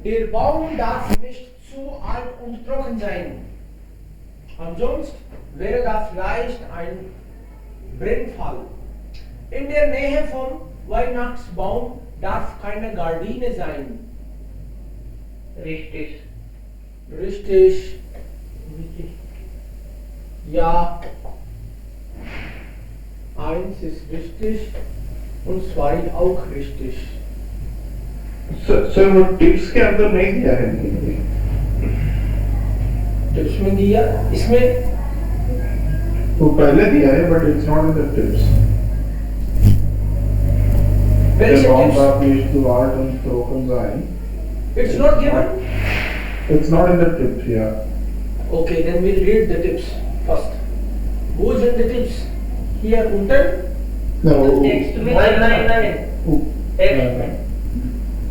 Der Baum darf nicht zu alt und trocken sein. Ansonsten wäre das vielleicht ein Brennfall. In der Nähe vom Weihnachtsbaum darf keine Gardine sein. Richtig. Richtig. Ja. 1 ist richtig und 2 auch richtig. Sir वो tips के अंदर नहीं दिया है tips में दिया इसमें वो पहले दिया है but it's not in the tips welche The tips? darf nicht zu alt und trocken sein. It's not given. It's not in the tips, yeah. Okay, then we'll read the tips first. Who's in the tips? Here, unten. No. Text में nine. Text.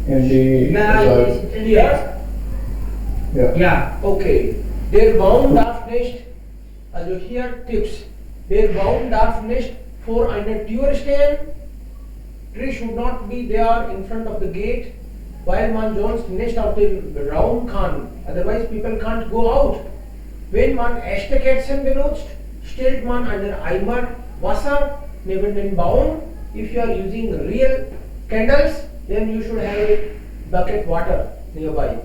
In the Here. yeah. Yeah. Okay. Der Baum darf nicht, also hier Tipps. Der Baum darf nicht vor einer Tür stehen. Tree should not be there in front of the gate while man sonst nicht auf den Raum kann. Otherwise people can't go out. Wenn man echte Kerzen benutzt, stellt man einen Eimer Wasser neben den Baum. If you are using real candles, then you should have a bucket water nearby.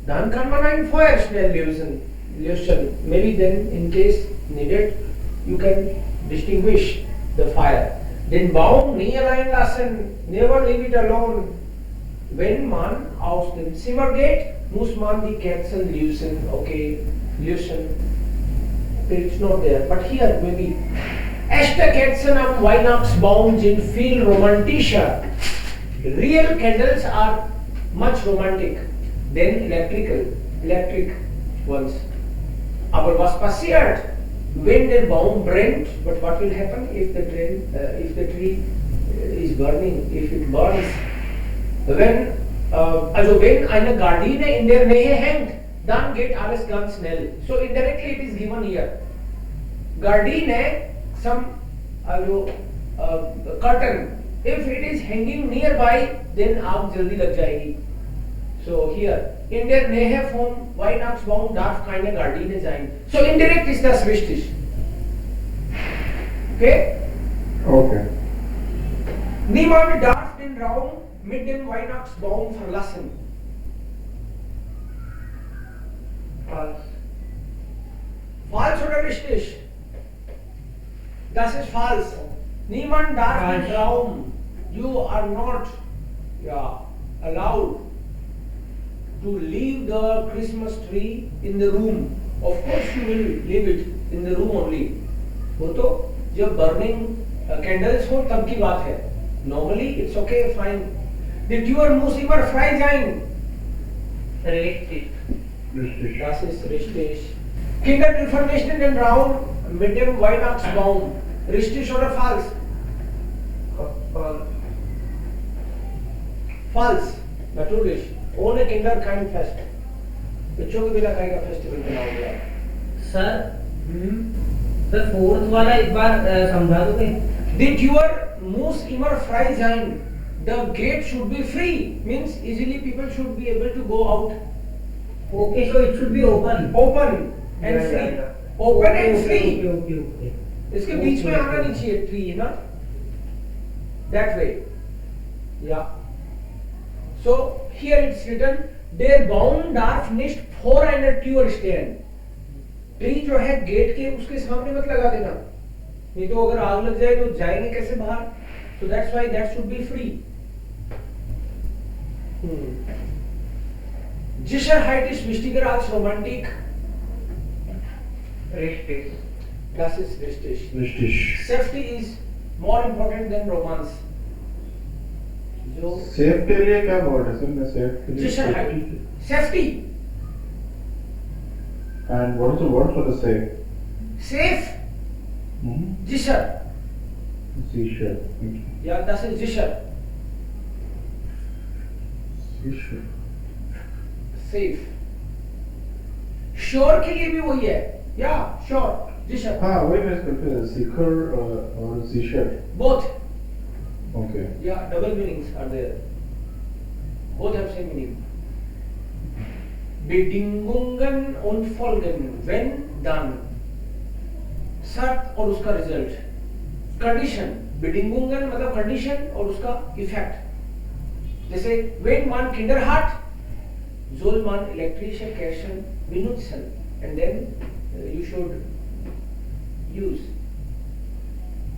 Dann kann man ein Feuer schnell lösen. Maybe then in case needed, you can distinguish the fire. Den Baum nie allein lassen, never leave it alone. Wenn man aus dem Zimmer geht, muss man die Kerzen lösen. Okay, lösen. It's not there, but here maybe. Echte Kerzen am Weihnachtsbaum sind viel romantischer. Real candles are much romantic than electric ones. Aber was passiert, wenn der Baum brennt? But what will happen if the tree is burning? If it burns? Also wenn eine Gardine in der Nähe hängt, dann geht alles ganz schnell. So indirectly it is given here. Gardine, some curtain. If it is hanging nearby, then आग जल्दी लग जाएगी. So here, in der Nähe vom Weihnachtsbaum darf keine Gardine sein. So indirect ist das richtig. Okay? Okay. Niemand darf den Raum mit dem Weihnachtsbaum verlassen. False. Falsch oder richtig? Das ist falsch. Niemand darf den Falsch. Raum. You are not allowed to leave the Christmas tree in the room. Of course you will leave it in the room only. वो तो जब burning candles हो तब की बात है. Normally it's okay, fine. Die Tür muss immer frei sein. Richtig. Richtig. Das ist richtig. Kinder dürfen nicht in den Raum mit dem Weihnachtsbaum. Richtig oder falsch? False. Falsch, natürlich. Ohne Kinder kein Fest. बच्चों के बिना कहीं का festival बनाओगे आप? Sir fourth वाला एक बार समझा दोगे? Die Tür muss immer frei sein. The gate should be free. Means easily people should be able to go out. Okay, so it should be open. Open and Yeah, free. yeah, yeah. Open and Okay, free. Okay. इसके बीच में आना नहीं चाहिए tree है ना? That way. Yeah. So here it's written, der Baum darf nicht vor einer Tür stehen. Tree जो है gate के उसके सामने मत लगा देना, नहीं तो अगर आग लग जाए तो जाएंगे कैसे बाहर? So that's why that should be free. Sicherheit ist wichtiger als Romantik. Richtig. Das ist richtig. Richtig. Safety is more important than romance. जो सेफ के लिए क्या वर्ड है सर? मैं सेफ के लिए Sicherheit. Safety. And what is the word for the safe? Safe. Sicher. Sicher. Ja, das ist sicher. Sicher. Safe. Sure के लिए भी वही है. Yeah, sure. Sicher. हाँ वही मैं इसको सिकर और sicher. Both. Okay. Yeah, double meanings are there. Both have same meaning. Bedingungen und Folgen, when done. शर्त और उसका रिजल्ट. कंडीशन, Bedingungen मतलब कंडीशन और उसका इफेक्ट. जैसे when man Kinderhart, soll man elektrische Kerzen benutzen, and then you should use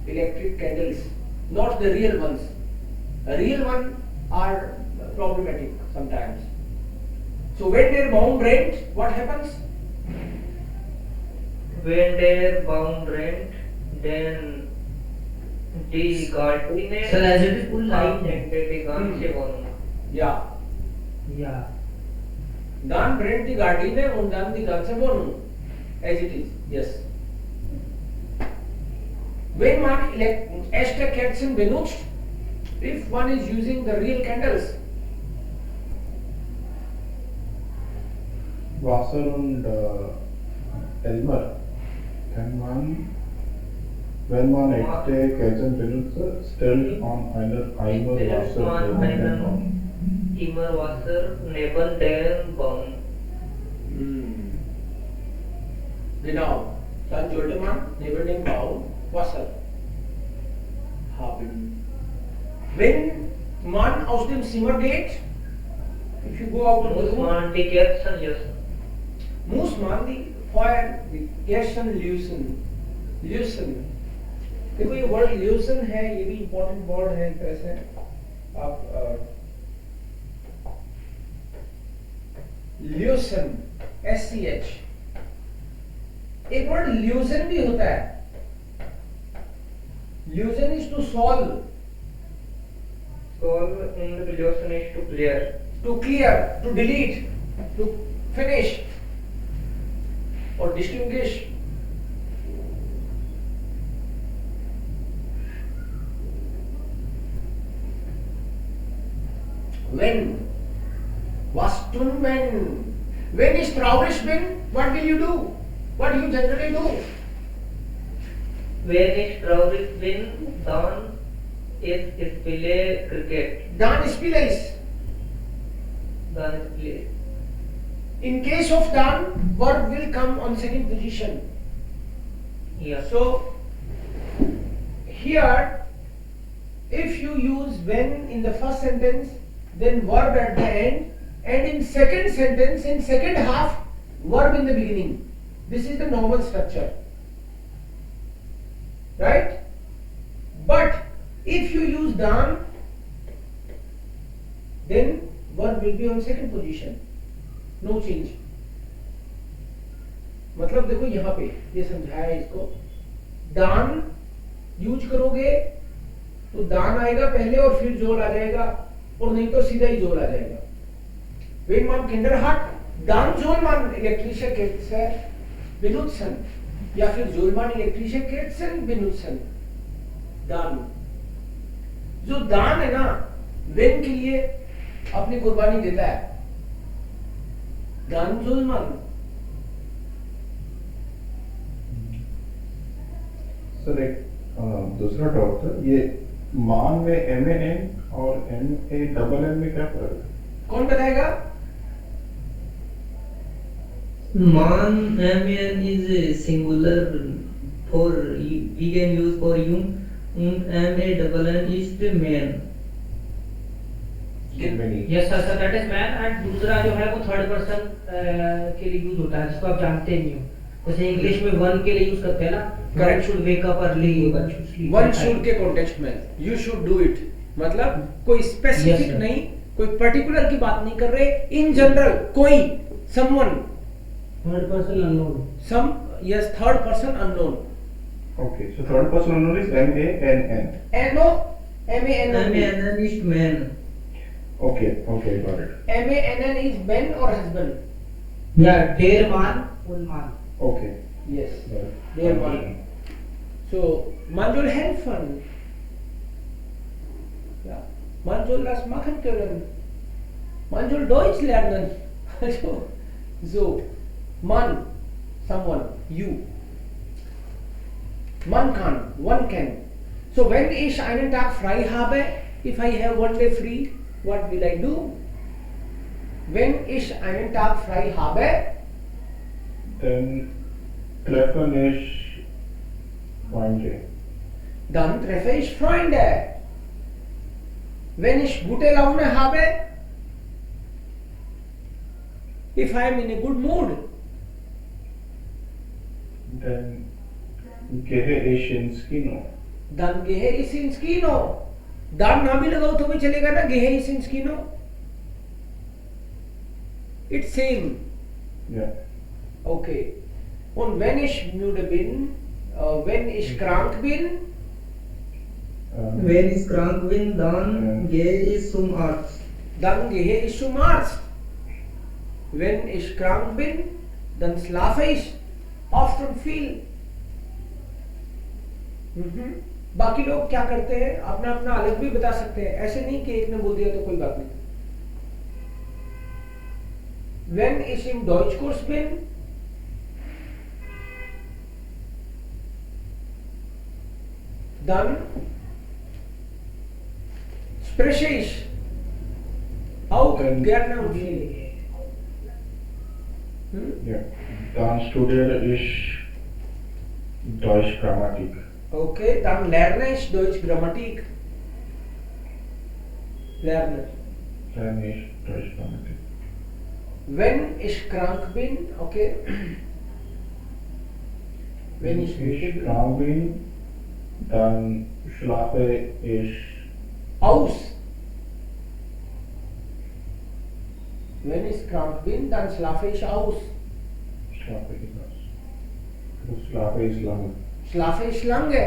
electric candles, not the real ones. A real one are problematic sometimes. So when their baum brennt, what happens? When der Baum brennt, then die Gardine. Sir, as it is full line है. die ganze Wohnung. Ja, Yeah. dann brennt die Gardine und dann die ganze Wohnung, as it is. Yes. When man echte Kerzen benutzt, if one is using the real candles, Wasser und Elmer, kann man, wenn man echte Kerzen benutzt, stellt man einen Eimer Wasser neben den Baum. Immer Wasser neben den Baum. genau, dann sollte man neben dem Baum Wasser haben. Wenn man aus dem Zimmer geht, if you go out of the Muss room, man die Kerzen lösen. muss man die Feuer, die Kerzen lösen. देखो ये word Luzon है, ये भी important word है एक तरह से. आप ल्यूसन, SCH, एक वर्ड ल्यूसन भी होता है. ल्यूसन is to solve, Solve und lösen ist to clear. to clear, to delete, to finish or distinguish. When, was tun when is traurig bin, what will you do? What do you generally do? Wenn ich traurig bin, dann ich spiele Cricket. Dan spiele. Dann spiele. In case of dan, verb will come on second position. Ja. So here, if you use when in the first sentence, then verb at the end, and in second sentence, in second half, verb in the beginning. This is the normal structure, right? But if you use dan, then verb will be on second position, no change. मतलब देखो यहाँ पे ये समझाया है इसको. दान use करोगे तो दान आएगा पहले और फिर जोल आ जाएगा, और नहीं तो सीधा ही जोल आ जाएगा. Wenn man Kinder hat, dann soll man elektrische Kerzen benutzen, या फिर soll man elektrische Kerzen benutzen. दान, जो दान है ना, when के लिए अपनी कुर्बानी देता है, दान soll man. सर एक दूसरा डाउट था, ये मान में MAN और MANN में क्या फर्क है? कौन बताएगा? Man, man is a singular for we can use for you, and man is the man. Many. Yes sir, sir, that is man, and दूसरा जो है वो थर्ड पर्सन के लिए यूज होता है, जिसको आप जानते नहीं हो. जैसे इंग्लिश में वन के लिए यूज करते हैं ना, Correct. One should wake up early, one should sleep. One should के कॉन्टेक्स्ट में यू शुड डू इट, मतलब कोई स्पेसिफिक Yes, sir. नहीं, कोई पर्टिकुलर की बात नहीं कर रहे, इन जनरल कोई, someone, third person unknown. Some, yes, third person unknown. Okay, so third person unknown is MANN. एनो, MANN, Man is man. Okay, okay, got it. MANN is men or husband. या der मान, उन मान. Okay, Yes, got it. their man. So man soll helfen. Ja, man soll das machen können. Man soll Deutsch lernen. Also, so, man, someone, you. Man kann, one can. So wenn ich einen Tag frei habe, if I have one day free, what will I do? Wenn ich einen Tag frei habe, Dann treffen ich Freunde. dann treffe ich Freunde. Wenn ich gute Laune habe, if I am in a good mood, Dann gehe ich ins Kino. dann gehe ich ins Kino. dann ना भी लगाओ तो भी चलेगा ना, gehe ich ins Kino. It's same. Ja. Okay. Und wenn ich müde bin, wenn ich krank bin, Wenn ich krank bin, dann gehe ich zum Arzt. dann gehe ich zum Arzt. Wenn ich krank bin, dann schlafe ich oft und viel. बाकी लोग क्या करते हैं, अपना अपना अलग भी बता सकते हैं, ऐसे नहीं कि एक ने बोल दिया तो कोई बात नहीं. Wenn ich im Deutschkurs bin, dann spreche ich auch gerne und viel. Ja. Dann studiere ich Deutsch Grammatik. Okay, dann lerne ich Deutsch Grammatik. Lerne. Lerne ich Deutsch Grammatik. Wenn ich krank bin, okay. Wenn ich müde bin, krank bin, dann schlafe ich aus. Wenn ich krank bin, dann schlafe ich aus. schlafe ich aus. Ich schlafe ich lange. Schlafe ich lange.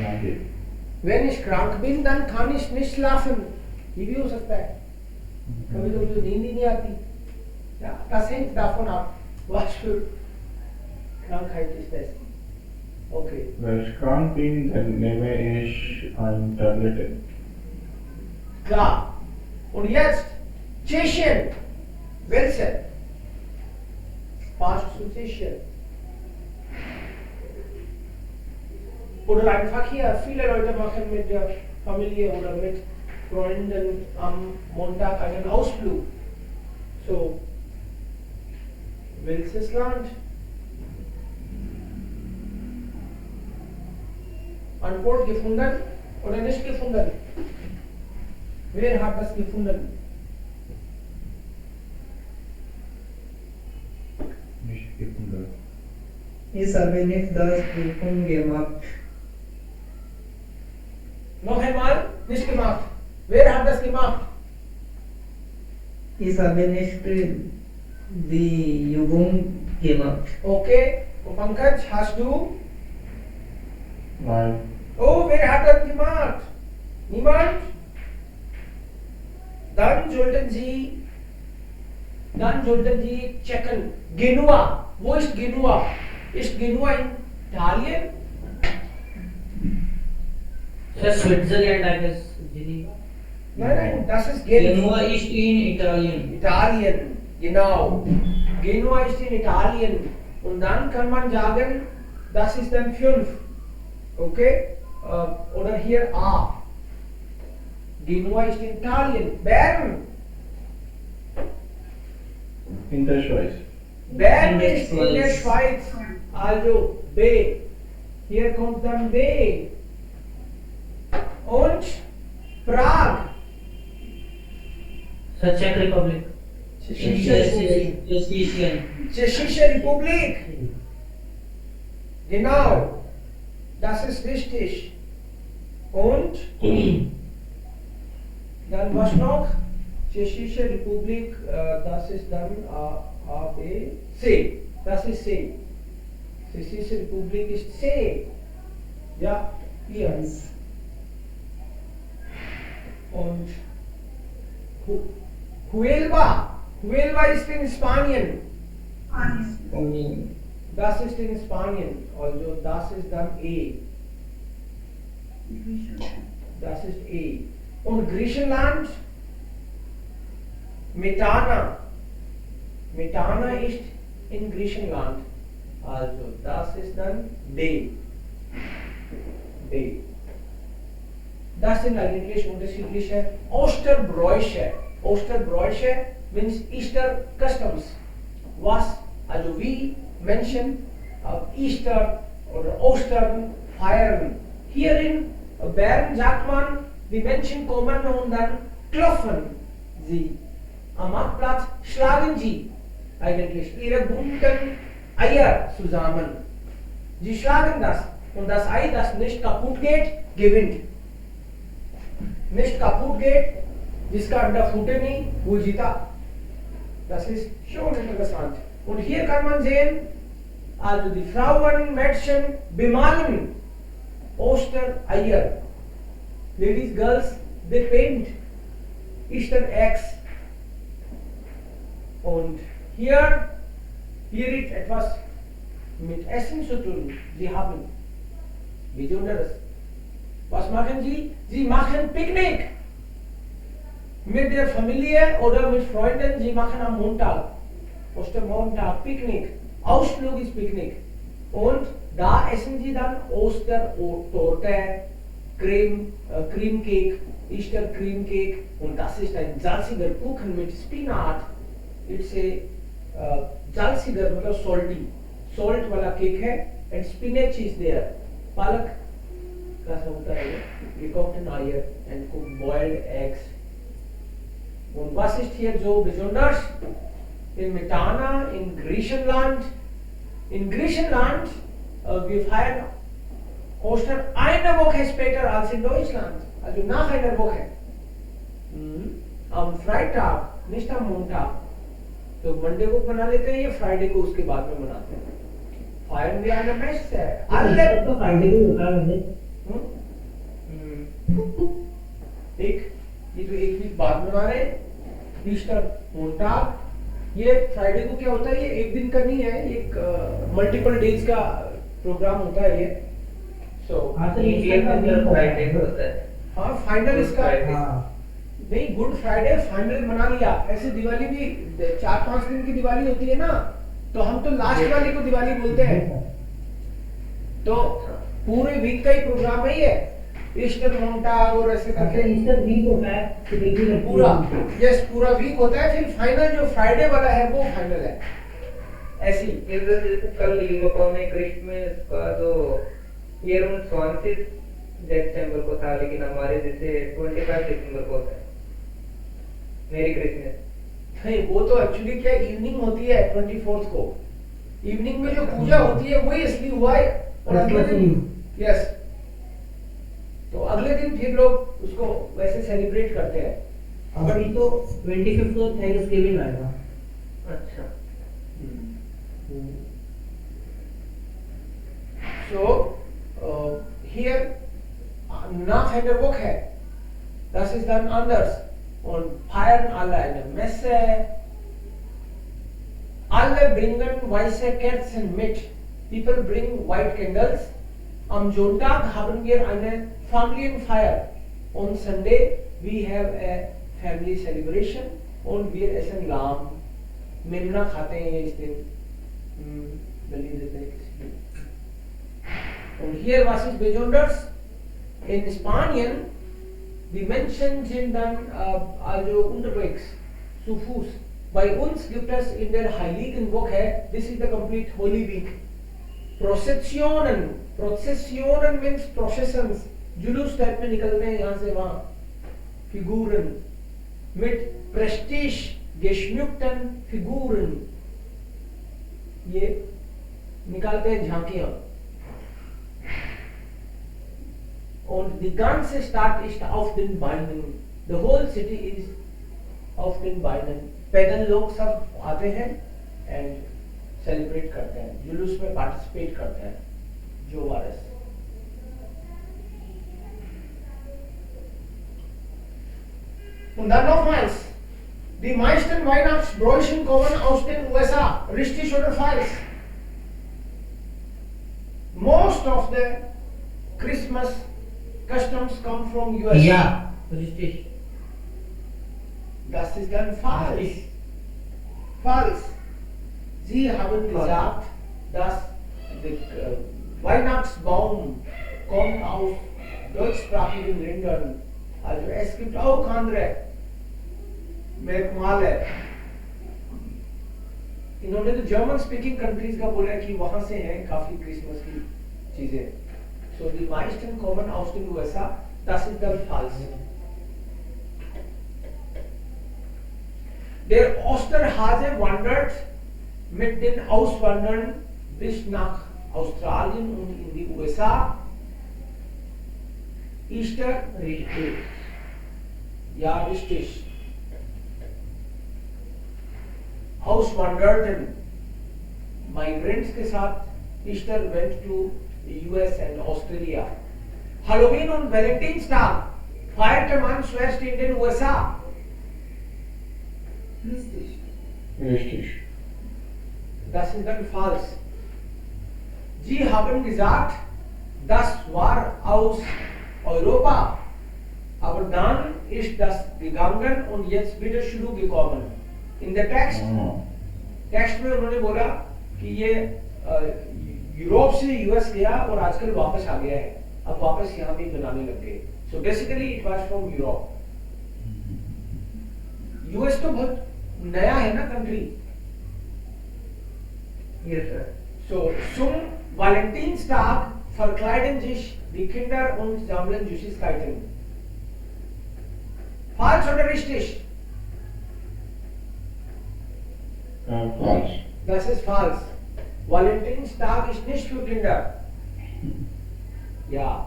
Lange. Wenn ich krank bin, dann kann ich nicht schlafen. ये भी हो सकता है. कभी कभी तो नींद ही नहीं आती. Ja, das hängt davon ab, was für Krankheit ist das. Okay. Wenn ich krank bin, dann nehme ich eine Tablette. Klar. Und jetzt Tschechien. Welche? Past zu Tschechien. Oder einfach hier, viele Leute machen mit der Familie oder mit Freunden am Montag einen Ausflug. So, welches Land? Antwort gefunden oder nicht gefunden? Wer hat das gefunden? Nicht gefunden. Ich habe nicht das Prüfung gemacht. Noch einmal, nicht gemacht. Wer hat das gemacht? Ich habe nicht die Übung gemacht. Okay. Und Pankaj, hast du? Nein. Oh, wer hat das gemacht? Niemand? Dann sollten Sie checken. Genua. Wo ist Genua? Ist Genua in Italien? Switzerland, I guess. Nein, das ist Genua. Genua ist in Italien. Italien, genau. Genua ist in Italien. Und dann kann man sagen, das ist dann 5. Okay? Oder hier A. Genua ist in Italien. Bern. In der Schweiz. Bern ist in der Schweiz. Also B. Hier kommt dann B. Und Prag. Czech Republic. Tschechische Republik. Genau. Das ist richtig. Und dann was noch? Tschechische Republik, das ist dann A, B, C. Das ist C. Tschechische Republik ist C. Ja, hier. Und Huelva. Huelva ist in Spanien. Das ist in Spanien. Also das ist dann E. Das ist E. Und Griechenland? Metana. Metana ist in Griechenland. Also das ist dann D. D. Das sind eigentlich unterschiedliche Osterbräuche. Osterbräuche means Easter customs, was, also we mention Easter or Ostern feiern. Hierin Bern sagt man, die Menschen kommen und dann klopfen sie. Am Marktplatz schlagen sie eigentlich ihre bunten Eier zusammen. Sie schlagen das und das Ei, das nicht kaputt geht, gewinnt. Nicht kaputt geht, जिसका अंडा फूटे नहीं, वो जीता. Das ist schon interessant. Und hier kann man sehen, also die Frauen, Mädchen bemalen Ostereier. Ladies, girls, they paint Easter eggs. Und hier ist etwas mit Essen zu tun. Sie haben Besonderes. Was machen sie? Sie machen Picknick. Mit der Familie oder mit Freunden, sie machen am Montag, Ostermontag Picknick. Ausflug ist Picknick. Und da essen sie dann Ostertorte, Creamcake, Easter Creamcake. Und das ist ein salziger Kuchen mit Spinat. It's a salziger, मतलब salty. Salt वाला cake है. And spinach is there. पालक का होता है ये. Gekochte Eier and cooked boiled eggs. Und was ist hier so besonders? In Metana, in Griechenland. In Griechenland, wir feiern Ostern eine Woche später als in Deutschland. Also nach einer Woche. Am Freitag, nicht am Montag. तो Monday को मना लेते हैं या Friday को उसके बाद में मनाते हैं. Feiern wir eine Messe. Alle. तो फ्राइडे को होता है ये तो एक वीक बाद में मना रहे हैं. ईस्टर मोंटाग. ये फ्राइडे को क्या होता है? ये एक दिन का नहीं है, एक मल्टीपल डेज का प्रोग्राम होता है ये. सो फ्राइडे को होता है. हाँ, फाइनल इसका नहीं. गुड फ्राइडे फाइनल मना लिया. ऐसे दिवाली भी 4-5 दिन की दिवाली होती है ना, तो हम तो लास्ट वाली को दिवाली बोलते हैं. तो पूरे वीक का ही प्रोग्राम है ये. ईस्टर मोंटाग और ऐसे करके ईस्टर वीक होता है पूरा. यस, पूरा वीक होता है. फिर फाइनल जो फ्राइडे वाला है वो फाइनल है. ऐसी जैसे कल यूरोप में क्रिसमस का जो ईयर 26 दिसंबर को था, लेकिन हमारे जैसे 25 दिसंबर को होता है मेरी क्रिसमस. नहीं, वो तो एक्चुअली क्या इवनिंग होती है 24 को. इवनिंग में जो पूजा होती है वही असली हुआ है. और अगले दिन यस, तो अगले दिन फिर लोग उसको वैसे सेलिब्रेट करते हैं. अभी तो 25 को थैंक्सगिविंग आएगा. अच्छा. So hier nach einer Woche, das ist dann anders. Und feiern alle eine Messe. Alle bringen weiße Kerzen mit. People bring white candles. Am Sonntag haben wir eine Familienfeier. On Sunday we have a family celebration und wir essen Lamm. मेमना खाते हैं इस दिन. बलि देते हैं किसी को. Und hier was ist besonders? In Spanien, die Menschen sind dann also unterwegs, zu Fuß. Bei uns gibt es in der Heiligen Woche, this is the complete Holy Week, Prozessionen. Prozessionen means processions. जुलूस type में निकलते हैं यहाँ से वहाँ. Figuren mit prestige geschmückten Figuren. ये निकालते हैं झांकियां. Und die ganze Stadt ist auf den Beinen. The whole city is auf den Beinen. पैदल लोग सब आते हैं and celebrate करते हैं, जुलूस में participate करते हैं. जो वारस. Und dann nochmals, die meisten Weihnachtsbräuche kommen aus den USA, richtig oder falsch? Most of the Christmas customs come from US. Ja, richtig. Das ist dann falsch. Falsch. Sie haben gesagt, dass der Weihnachtsbaum kommt aus deutschsprachigen Ländern. Also es gibt auch andere Merkmale इन्होंने तो German speaking countries का बोला है कि वहां से हैं काफी क्रिसमस की चीजें. So die meisten kommen aus den USA. Das ist dann falsch. Der Osterhase wandert mit den Auswandern bis nach Australien und in die USA. Easter richtig. Ja, richtig. Auswanderten. Migrants के साथ Easter went to the US and Australia. Halloween und Valentinstag feierte man zuerst in den USA. Richtig. Das ist dann falsch. Sie haben gesagt, das war aus Europa. Aber dann ist das gegangen und jetzt wieder zurückgekommen. In der text में उन्होंने बोला कि ये Europe से US गया और आजकल वापस आ गया है, अब वापस यहाँ भी बनाने लग गए. So basically it was from Europe. US तो बहुत नया है ना country. Yes, sir. So zum Valentinstag verkleiden sich die Kinder und sammeln Süßigkeiten. Falsch oder richtig? Falsch. Das ist falsch. Valentinstag ist nicht für Kinder. Ja.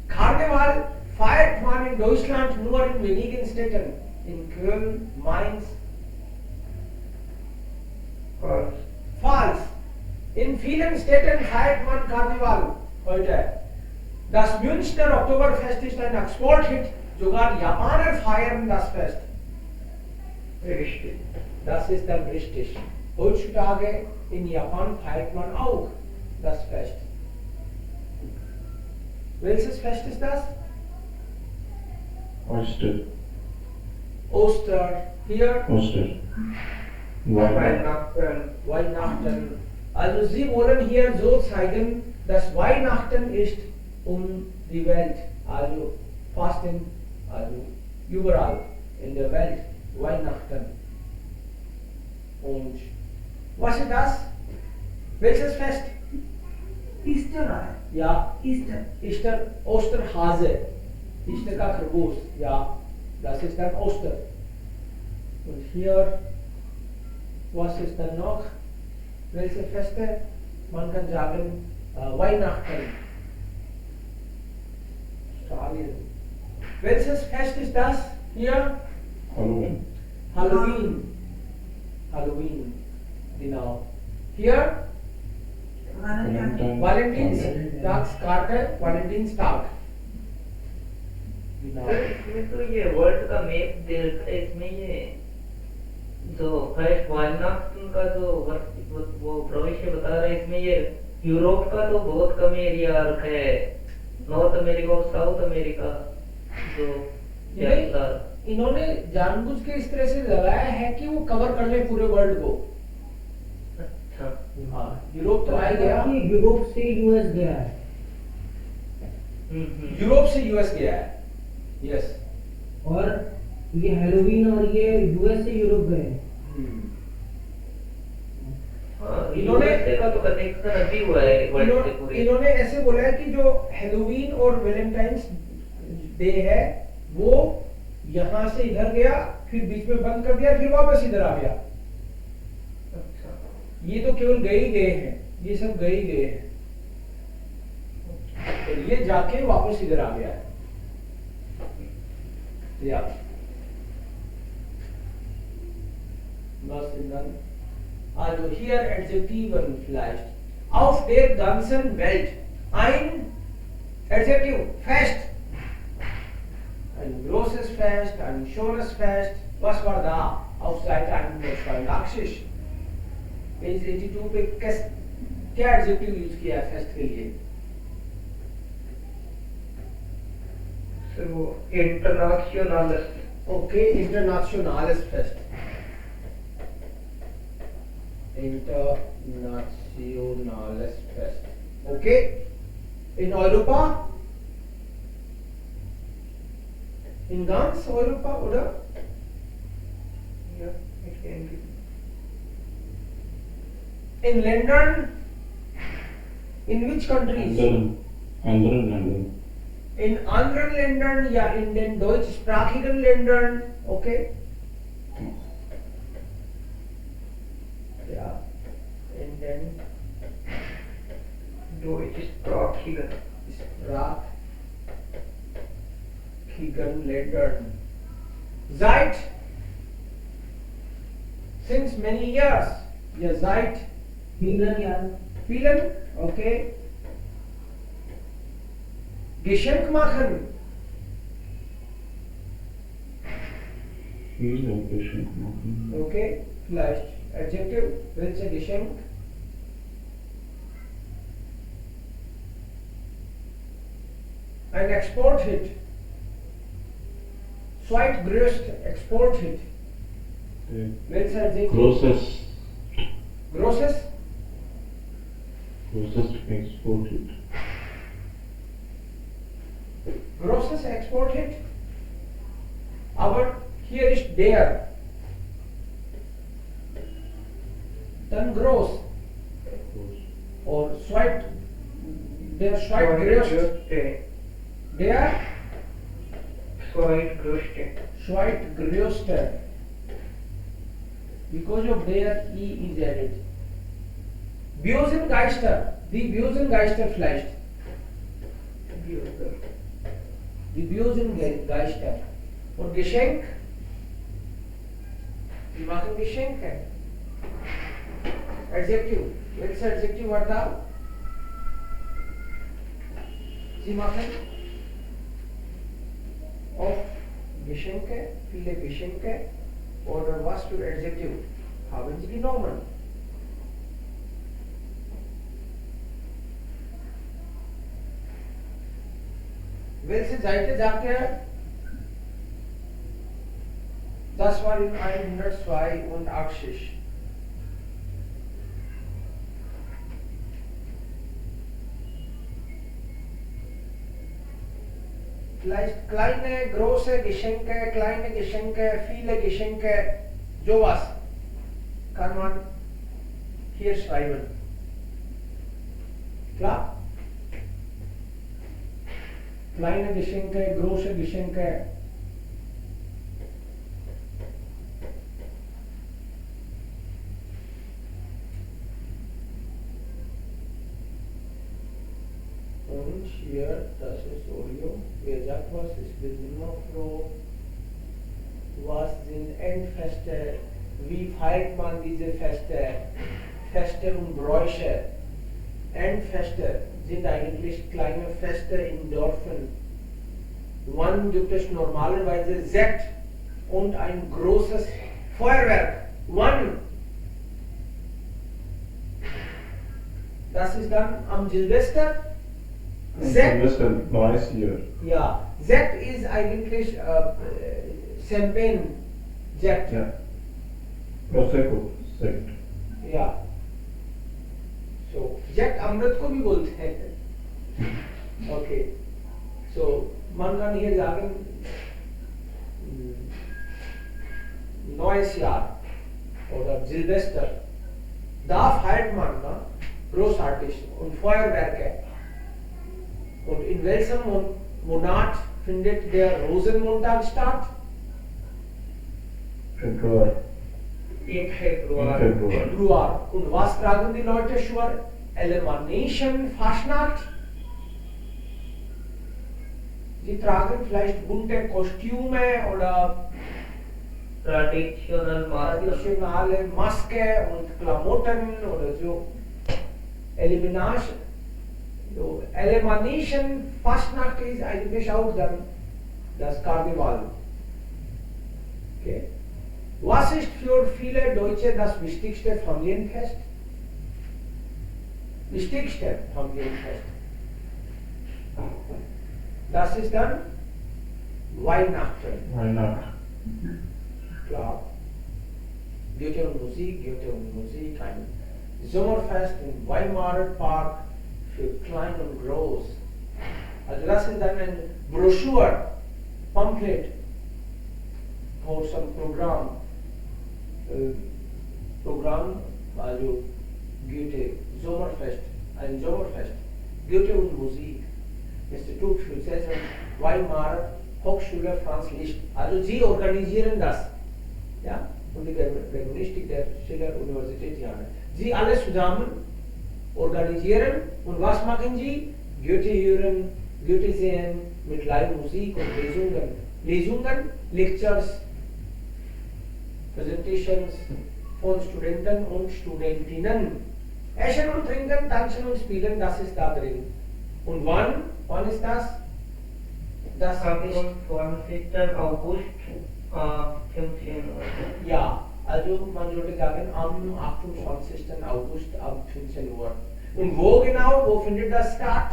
Karneval feiert man in Deutschland nur in wenigen Städten. In Köln, Mainz. False. Falsch. In vielen Städten feiert man Karneval heute. Das Münchner Oktoberfest ist ein Exporthit. Sogar Japaner feiern das Fest. Richtig. Das ist dann richtig. Heutzutage in Japan feiert man auch das Fest. Welches Fest ist das? Oyster. Oster. Hier Oyster. Weihnachten. Weihnachten. Also Sie wollen hier so zeigen, dass Weihnachten ist um die Welt. Also fast überall in der Welt. Weihnachten. Und was ist das? Welches Fest? Easter. Ja, Easter. Easter, Osterhase. Easter का खरगोश. Ja, das ist dann Oster. Und hier, was ist dann noch? Welche Feste? Man kann sagen, Weihnachten. Australien. Welches Fest ist das? Hier? Halloween. Halloween. Halloween. Genau. Hier? Valentinstagskarte, Valentinstag. Genau. Sir इसमें तो ये world का map दे रखा है, इसमें ये जो first वायनाक्टन का जो वो प्रविष्य बता रहा है, इसमें ये यूरोप का तो बहुत कम एरिया रखा है, नॉर्थ अमेरिका और साउथ अमेरिका जो ज्यादातर. इन्होंने जानबूझ के इस तरह से लगाया है कि वो कवर कर ले पूरे वर्ल्ड को. अच्छा. हाँ, यूरोप तो आ ही गया. यूरोप से यूएस गया है. यूरोप से यूएस गया है. यस. और ये हेलोवीन और ये यूएस से यूरोप गए हैं. इन्होंने का तो कनेक्शन अभी हुआ है वर्ल्ड से पूरे. इन्होंने ऐसे बोला है कि जो हेलोवीन और वैलेंटाइंस डे है वो यहाँ से इधर गया, फिर बीच में बंद कर दिया, फिर वापस इधर आ गया. अच्छा. ये तो केवल गए ही गए हैं, ये सब गए ही गए हैं. और ये जाके वापस इधर आ गया है. Ja. Was denn dann? Also hier Adjektiven vielleicht. Auf der ganzen Welt. Ein Adjektiv. Fest. Ein großes Fest, ein schönes Fest. Was war da? Auf Seite 182. Page 82 पे क्या एडजेक्टिव यूज किया है फेस्ट के लिए? सर वो international. Okay, internationales Fest. Internationales Fest. Okay. In Europa? In ganz Europa, oder? Ja, ich denke. In London, in which countries? Anderen Ländern. In anderen Ländern, ja, in den deutschsprachigen Ländern, okay? Ja, in den deutschsprachigen Ländern. Since many years, ja, seit vielen Jahren. vielen, okay? Geschenk machen. Viele Geschenke machen. Okay, vielleicht Adjective, welche Geschenk? Ein Export-Hit. Zweitgrößte Export-Hit. Welcher Adjektiv? Großes Großes? Export-Hit. Großes Export-Hit. Aber hier ist der. Dann groß. Und der zweitgrößte. Der zweitgrößte. Because of there E is added. Busengeister. Die Busengeister vielleicht. Die Busengeister. Und Geschenk. Sie machen Geschenke. Adjective. Welches Adjective war da? Sie machen oft Geschenke, viele Geschenke. Oder was für Adjective haben Sie genommen? Welche Seite sagt er? Das war in 182. Vielleicht kleine, große Geschenke, kleine Geschenke, viele Geschenke, sowas kann man hier schreiben. Klar? Kleine Geschenke, große Geschenke. Und hier, das ist Oreo. Wer sagt was? Ich bin immer froh. Was sind Endfeste? Wie feiert man diese Feste? Feste und Bräuche. Endfeste sind eigentlich kleine Feste in Dörfern. Wann gibt es normalerweise Sekt und ein großes Feuerwerk? Wann? Das ist dann am Silvester. Sekt. Neues Jahr. Ja, Sekt ist eigentlich Champagne. Sekt. Ja. Prosecco, Sekt. Ja. So, Sekt अमृत को भी बोलते हैं. Okay. So, man kann hier sagen, neues Jahr oder Silvester. Da feiert man großartig und Feuerwerke. Und in welchem Monat findet der Rosenmontag statt? Februar. Im Februar. Februar. Und was tragen die Leute für Elimination Fastnacht? Sie tragen vielleicht bunte Kostüme oder Traditionelle traditionelle Maske und Klamotten oder so. Elimination Fastnacht ist eigentlich auch dann das Karneval. Okay. Was ist für viele Deutsche das wichtigste Familienfest? Wichtigste Familienfest. Das ist dann Weihnachten. Klar. Goethe und Musik, ein Sommerfest im Weimarer Park für klein und groß. Also das ist dann ein Broschüre, Pamphlet für some Programm, also Goethe, Sommerfest, ein Sommerfest, Goethe und Musik, Institut für Gesellschaft, Weimarer Hochschule Franz Liszt. Also sie organisieren das. Ja? Und die Germanistik der Schiller-Universität Jena. Sie alle zusammen organisieren und was machen sie? Goethe hören, Goethe sehen mit Live-Musik und Lesungen, Lectures, Presentations von Studenten und Studentinnen. Essen und trinken, tanzen und spielen, das ist da drin. Und wann ist das? Das ist 28. August 15 Uhr. ja, also man würde sagen am 28. August ab 15 Uhr. Und wo genau, wo findet das statt?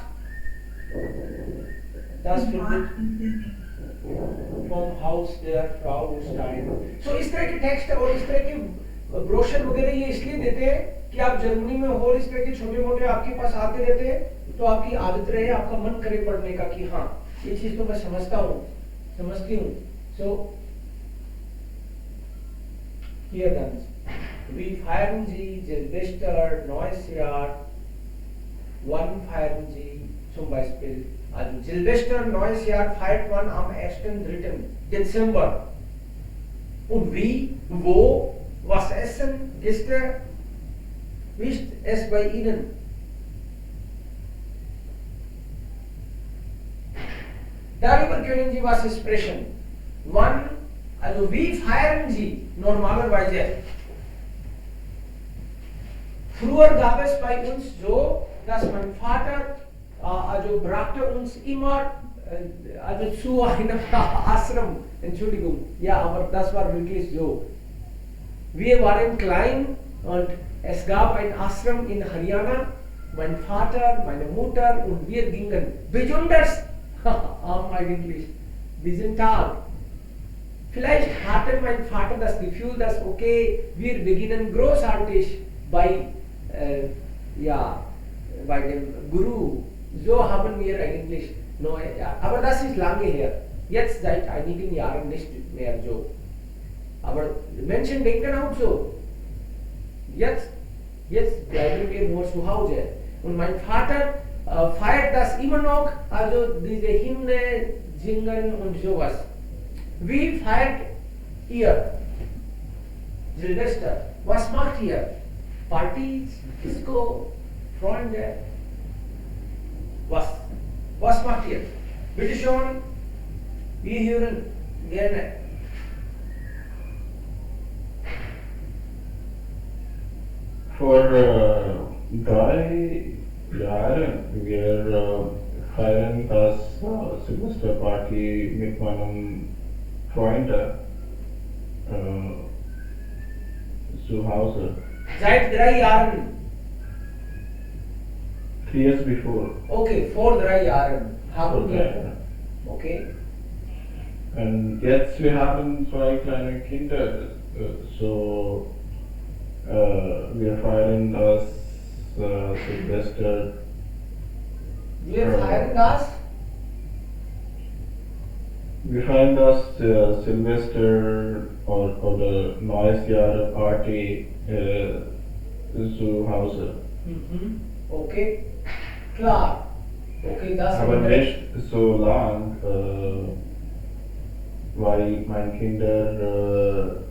Das findet vom Haus der Frau Stein. So इस तरह के text और इस तरह के brochure वगैरह ये इसलिए देते हैं कि आप जर्मनी में हो, इस तरह के छोटे मोटे आपके पास आते रहते हैं, तो आपकी आदत रहे, आपका मन करे पढ़ने का कि हाँ ये चीज तो मैं समझती हूँ. So here then we feiern Sie Silvester, neues Jahr, wann feiern Sie zum Beispiel? Also Silvester, neues Jahr feiert man am 1.3. Dezember. Und wie, wo, was essen, wie ist es bei Ihnen? Darüber können Sie was sprechen. Wann, also wie feiern Sie normalerweise? Früher gab es bei uns so, dass mein Vater also brachte uns immer also zu einem Ashram, Entschuldigung, ja, aber das war wirklich so. Wir waren klein und es gab ein Ashram in Haryana. Mein Vater, meine Mutter und wir gingen besonders eigentlich diesen Tag. Vielleicht hatte mein Vater das Gefühl, dass okay, wir beginnen großartig bei dem Guru. So haben wir eigentlich neue Jahr. Aber das ist lange her. Jetzt seit einigen Jahren nicht mehr so. Aber Menschen denken auch so. Jetzt bleiben wir nur zu Hause. Und mein Vater feiert das immer noch, also diese Hymne singen und sowas. Wie feiert ihr Silvester? Was macht ihr? Partys, Disco, Freunde? Was macht ihr? Bitte schon, wir hören gerne. Vor 3 Jahren wir feiern das Silvesterparty mit meinem Freund zu Hause. Seit 3 Jahren. 3 years before. Okay, vor 3 Jahren haben Vor 3 wir. Jahren. Okay. Und jetzt wir haben 2 kleine Kinder, so wir feiern das Silvester. Wir feiern das. Wir feiern das Silvester oder Neues Jahr Party zu Hause. Mhm. Okay. Klar. Okay, das Aber haben nicht so lang, weil meine Kinder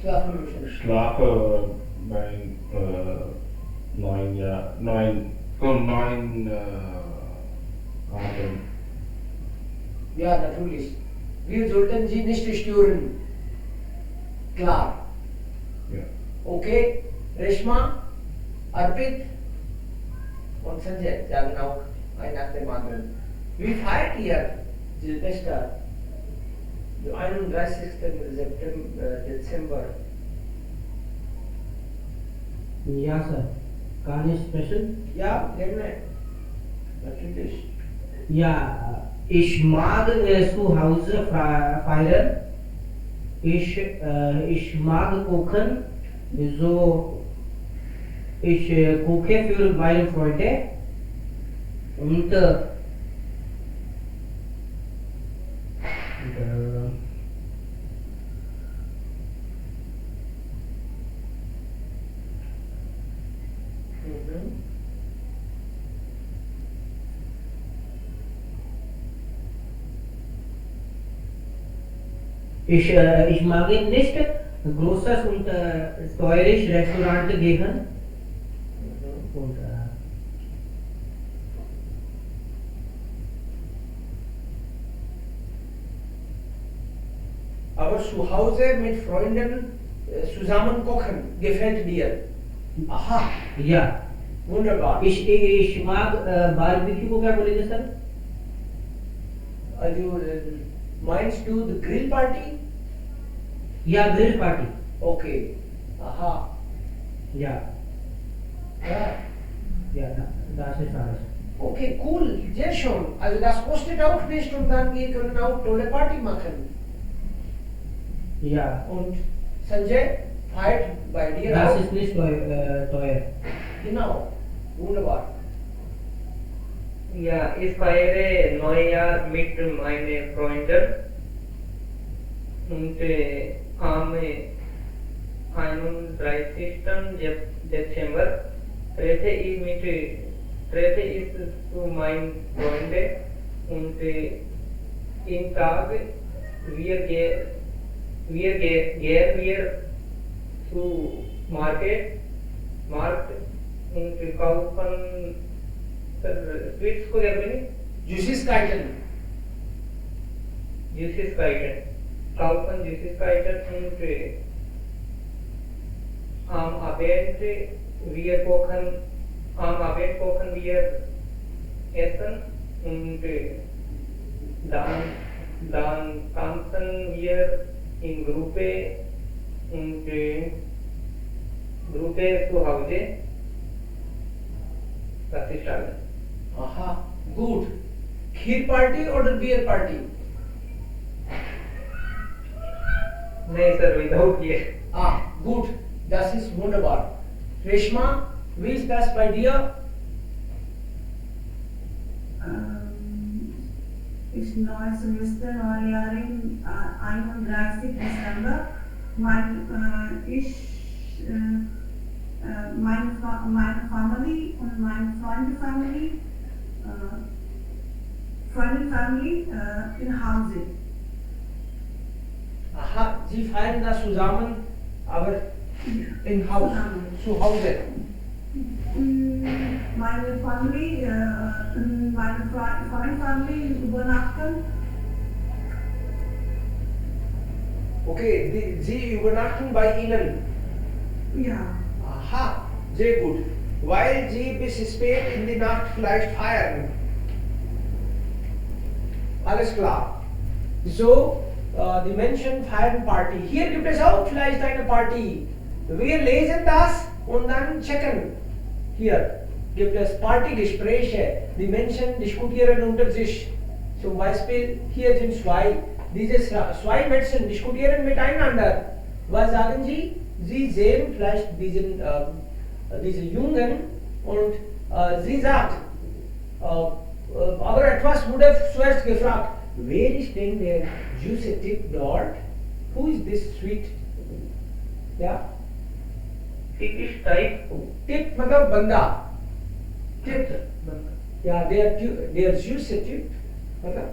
schlafen müssen. schlafen bei 9 Abend. Ja, natürlich. Wir sollten sie nicht stören. Klar. Ja. Okay, Reshma, Arpit und Sanjay sagen auch ein nach dem anderen. Wie feiert ihr Silvester? Am 31. Dezember. Ja, Sir. Gar nicht special? Ja, gerne. Natürlich. Ja, ich mag zu Hause feiern. Ich mag kochen. So, ich koche für meine Freunde. Und Ich mag ihn nicht. Großes und teures Restaurant gehen. Und Aber zu Hause mit Freunden zusammen kochen gefällt dir. Aha, ja, wunderbar. ich mag Barbecue को क्या बोलेंगे sir? Also, meinst du the grill party? या Grill Party. Okay. Aha. Ja, Ja. ja, das ist alles. Okay, cool. Sehr schön. Also das kostet auch nicht und dann wir können auch tolle Party machen. Ja, Und Sanjay, feiert bei dir das auch? ist nicht teuer. Genau. Wunderbar. Ja, ich feiere Neujahr mit meinen Freunden und am 31. Dezember treffe ich zu meinen Freunden und im Tag gehen wir zu Markt und kaufen Sweets को क्या बोलेंगे? Süßigkeiten. Süßigkeiten. Kaufen Süßigkeiten und am Abend kochen wir Essen und dann tanzen wir in Gruppe und Gruppe zu Hause. Das ist alles. Aha, gut. Kheer party oder Beer party? नहीं sir without ये Ah, gut. Das ist wunderbar. Reshma, wie ist das bei dir? Ist neues Semester, Neujahr in 31. Dezember. Meine Family und meine Freunde-Family, Freundin-Family in Hause. Aha, Sie feiern das zusammen, aber im Haus, zu Hause. Meine Family, meine Freund-Family übernachten. Okay, Sie übernachten bei Ihnen. Ja. Aha, sehr gut. Weil Sie bis spät in die Nacht vielleicht feiern. Alles klar. So, die Menschen feiern Party. Hier gibt es auch vielleicht eine Party. Wir lesen das und dann checken. Hier gibt es Partygespräche. Die Menschen diskutieren unter sich. Zum Beispiel, hier sind zwei. Diese zwei Menschen diskutieren miteinander. Was sagen Sie? Sie sehen vielleicht diesen Jungen und sie sagt, aber etwas wurde zuerst gefragt, wer ist denn der süße Typ dort? Who is this sweet? Ja? Typisch Type Typ मतलब बंदा. Typ. Ja, der süße Typ. मतलब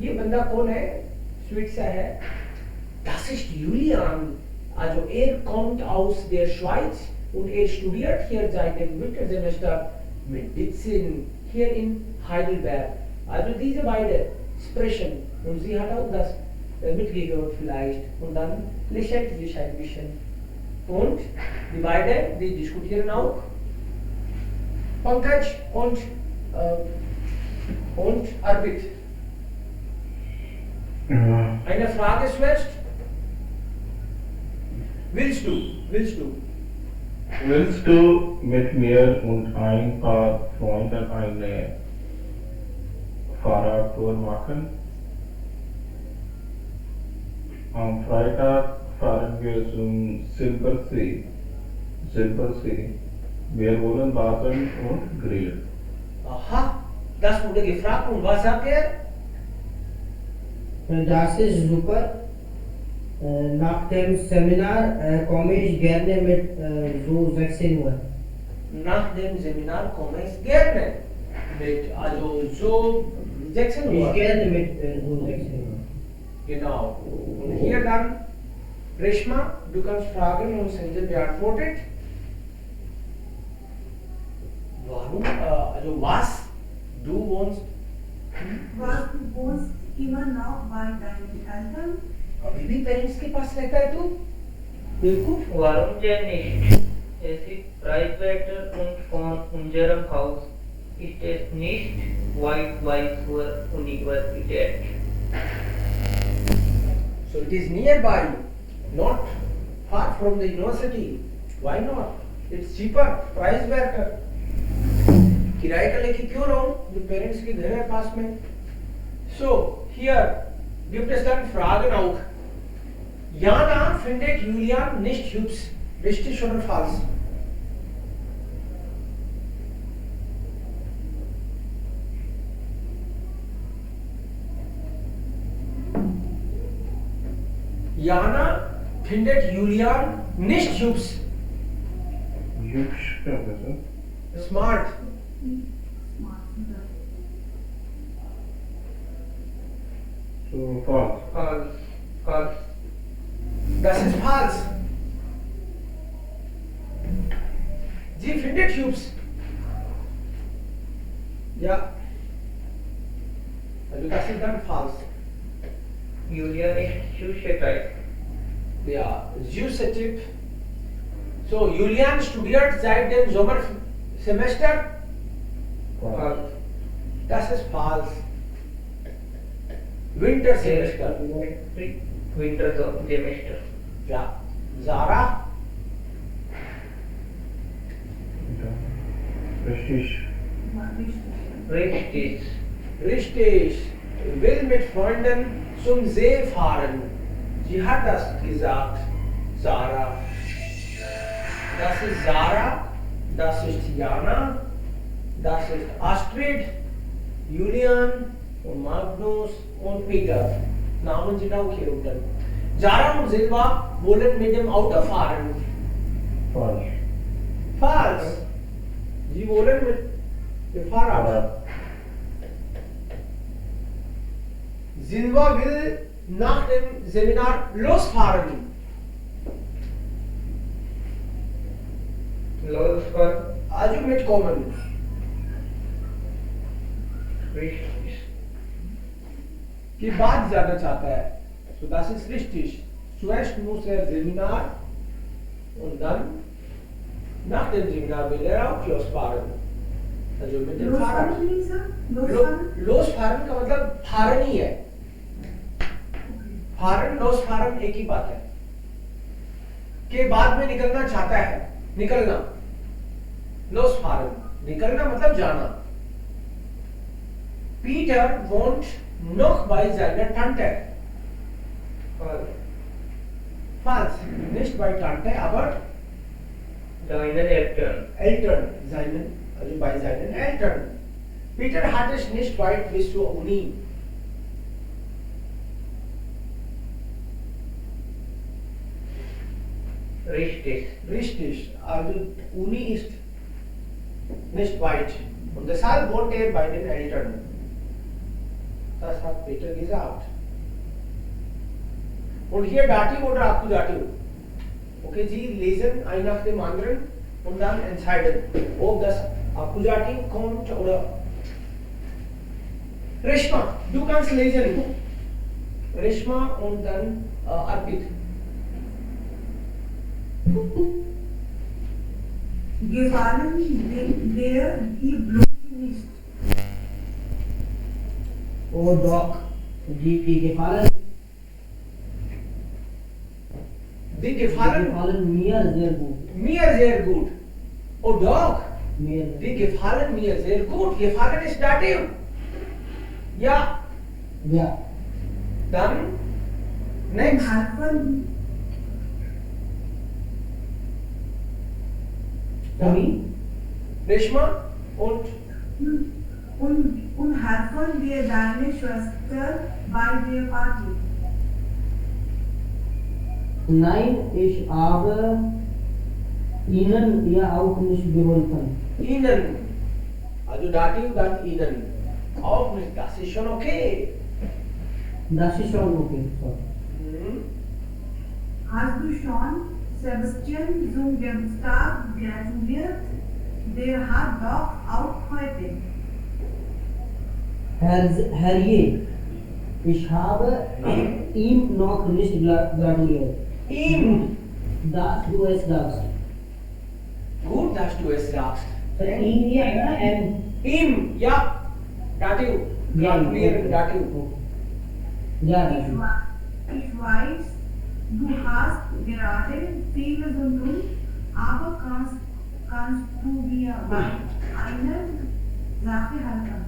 ये बंदा कौन है? Sweet सा है. Das ist Julian. Also kommt aus der Schweiz und studiert hier seit dem Wintersemester Medizin hier in Heidelberg. Also diese beiden sprechen und sie hat auch das mitgehört vielleicht und dann lächelt sie sich ein bisschen. Und die beiden, die diskutieren auch. Pankaj und Arpit. Eine Frage zuerst. Willst du? Willst du mit mir und ein paar Freunden eine Fahrradtour machen? Am Freitag fahren wir zum Silbersee. Wir wollen baden und grillen. Aha, das wurde gefragt und was sagt er? Das ist super. Nach dem Seminar komme ich gerne mit so 16 Uhr. nach dem Seminar komme ich gerne mit, also so Jackson Ich Wort. gerne mit so wechseln. Genau. Und hier dann, Reshma, du kannst fragen und Sanjay beantwortet. Warum, also was du wohnst, Was du wohnst immer noch bei deinen Eltern? अभी भी parents के पास रहता है तू? बेवकूफ। Warum denn nicht? Es ist preiswerter und von unserem Haus ist es nicht weit zur Universität. So it is nearby, not far from the university. Why not? It's cheaper, price better. किराए का लेके क्यों रहूं जो parents के घर है पास में? So here gibt es dann Fragen auch. Jana findet Julian nicht hübsch. Richtig oder falsch? Jana findet Julian nicht hübsch. Hübsch क्या होता है sir? Smart. So false. False. Das ist falsch. Sie findet hübsch. Ja. Also das ist dann falsch. Julian ist Schulschreib. Ja, Süßetipp. So, Julian studiert seit dem Sommersemester. False. Das ist falsch. Wintersemester. Winter Semester. Ja. Sarah. Richtig. Richtig. Richtig. Will mit Freunden zum See fahren. Sie hat das gesagt. Sarah. Das ist Sarah. Das ist Jana. Das ist Astrid. Julian und Magnus und Peter. Namen sind auch hier unten. Sarah und Silva wollen mit dem Auto fahren. Falsch. Falsch. Sie wollen mit dem Fahrrad. Silva will nach dem Seminar losfahren. Losfahren. Also mitkommen. Richtig. के बाद जाना चाहता है. So das ist richtig. Zuerst muss Seminar und dann nach dem Seminar will auch losfahren. Also mit dem Fahrrad. Losfahren, Lisa? Losfahren? Losfahren का मतलब फारन ही है. Faran losfahren एक ही बात है. के बाद में निकलना चाहता है. निकलना. Losfahren. निकलना मतलब जाना. Peter wohnt noch bei seiner Tante. False. Falsch. Nicht bei Tante, aber Deinen Eltern. Eltern. Also bei seinen Eltern. Peter hat es nicht weit bis zur Uni. Richtig. Richtig. Also Uni ist nicht weit. Und deshalb wohnt er bei den Eltern. Das hat Peter gesagt. Und hier Dativ oder Akkusativ. Okay, Sie lesen ein nach dem anderen und dann entscheiden, ob das Akkusativ kommt oder. Reshma, du kannst lesen. Reshma und dann Arpit. Gefallen dir die Blumen nicht? Oh doch, die gefallen Die gefallen mir sehr gut. mir sehr gut. Oh doch, Mir die gefallen mir sehr gut. Gefallen ist Dativ. Ja, ja. dann next. Helfen, Tommy? Reshma und und helfen dir deine Schwester bei der Party? Nein, ich habe Ihnen ja auch nicht geholfen. Ihnen. Also Dativ, dann Ihnen. Auch nicht, das ist schon okay. Das ist schon okay. So. Mhm. Hast du schon Sebastian zum Geburtstag gratuliert? Der hat doch auch heute. Herrje, ich habe ihm noch nicht gratuliert. Ihm. Dass du es sagst. Gut, dass du es sagst. Ihn ja, Ihm, ja. Dativ. Gratulieren, Dativ. Ja, Ich weiß, du hast gerade vieles zu tun, aber kannst du mir bei einer Sache helfen?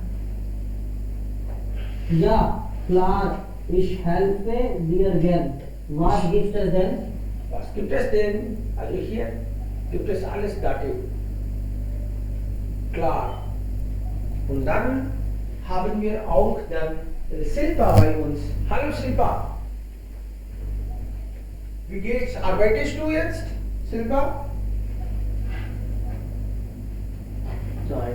ja, klar, ich helfe dir gern. Was gibt es denn? Was gibt es denn? Also hier gibt es alles Dativ. Klar. Und dann haben wir auch dann Silpa bei uns. Hallo Silpa. Wie geht's? Arbeitest du jetzt, Silpa? Nein,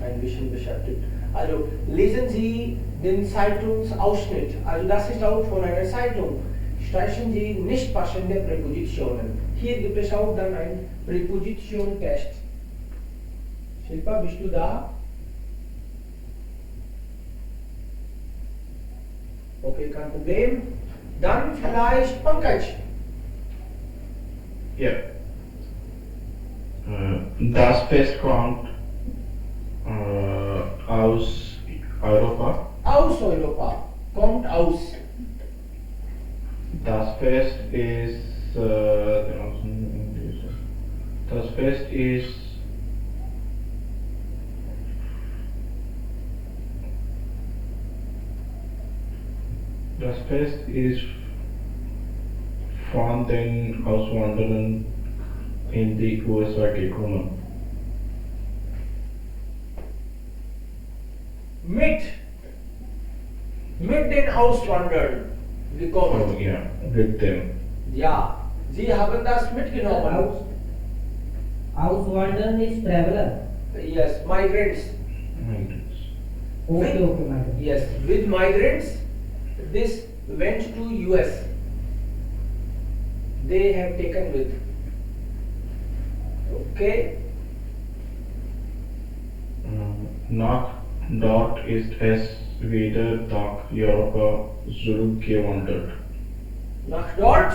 ein bisschen beschäftigt. Also lesen Sie den Zeitungsausschnitt. Also das ist auch von einer Zeitung. Streichen Sie nicht passende Präpositionen. Hier gibt es auch dann ein Präposition-Test. Silpa, bist du da? Okay, kein Problem. Dann vielleicht Pankaj. Ja. Das Fest kommt aus Europa. Aus Europa. Kommt aus. Das Fest ist das Fest ist von den Auswanderern in die USA gekommen. Mit den Auswanderern gekommen. Oh ja, mit dem. Ja, Sie haben das mitgenommen. Auswandern ist traveler. Yes, migrants. Okay, okay, madam. Yes, with migrants, this went to US. They have taken with. Okay. Nach dort ist es wieder nach Europa zurückgewandert. Nach dort.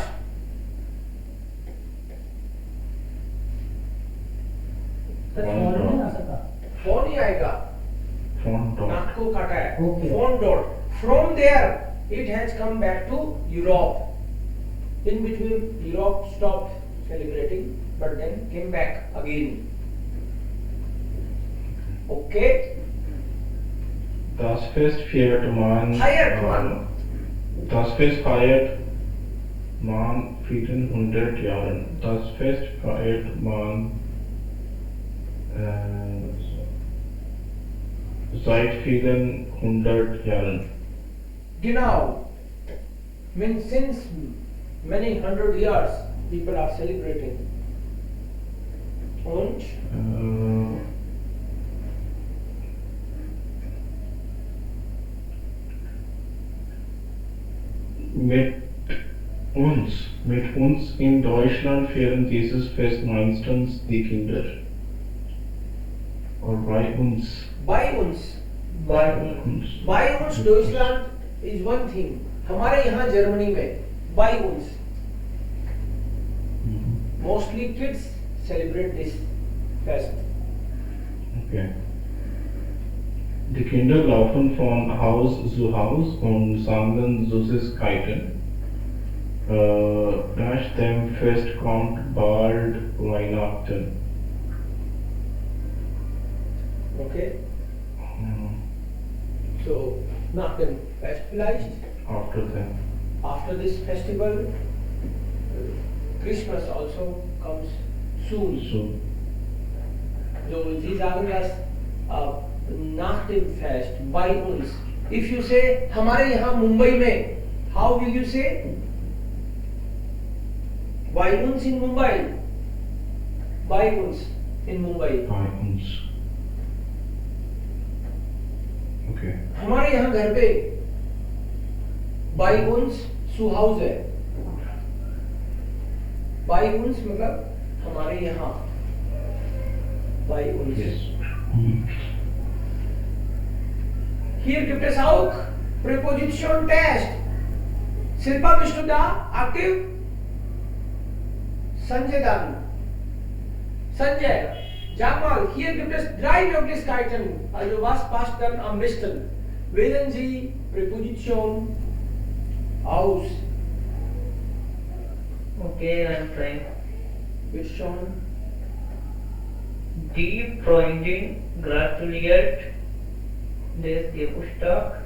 Sir phone नहीं आ सकता phone ही आएगा. Von dort. नाक को काटा है. Okay. From dot. From there, it has come back to Europe. In between, Europe stopped celebrating, but then came back again. Okay. Das Fest feiert man. Feiert man. Das Fest feiert man 400 Jahren. Das Fest feiert man seit vielen 100 Jahren. Genau. Means since many 100 years, people are celebrating. Und mit uns in Deutschland feiern dieses Fest meistens die Kinder. Oder bei uns. Bei uns Deutschland is one thing. हमारे यहाँ Germany में by uns. Mostly kids celebrate this fest. Okay. Die Kinder laufen von Haus zu Haus und sammeln Süßigkeiten. Nach dem Fest kommt bald Weihnachten. Okay. So nach dem Fest vielleicht. After this festival, Christmas also comes soon. So Sie sagen das nach dem Fest bei uns. If you say हमारे यहाँ मुंबई में, how will you say? Bei uns in Mumbai. By uns in Mumbai. By uns. Okay. हमारे यहाँ घर पे by उन्स सू house है. By उन्स मतलब हमारे यहाँ बाई उन्स. Yes. Here gibt es auch Präposition Test. Silpa, bist du da? Aktiv? Sanjay dann. Sanjay, sag mal, hier gibt es 3 Möglichkeiten. Also was passt dann am besten? Wählen Sie Präposition aus. Okay, I'm trying. Bitte schon. Die Freundin gratuliert des Geburtstag.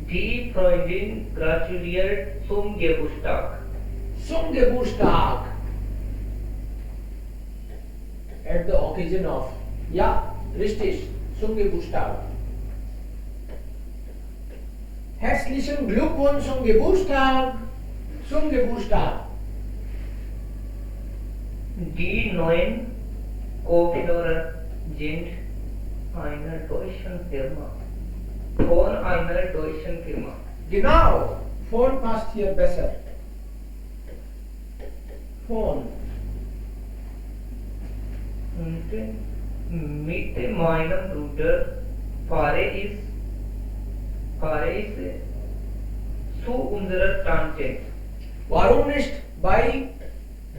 Die Freundin gratuliert zum Geburtstag. Zum Geburtstag. At the occasion of. Ja, richtig. Zum Geburtstag. Herzlichen Glückwunsch zum Geburtstag. Zum Geburtstag. Die neuen Co-Fahrer sind einer deutschen Firma. Von einer deutschen Firma. Genau. Von passt hier besser. Von. Und mit meinem Bruder fahre ich zu unserer Tante. Warum nicht bei?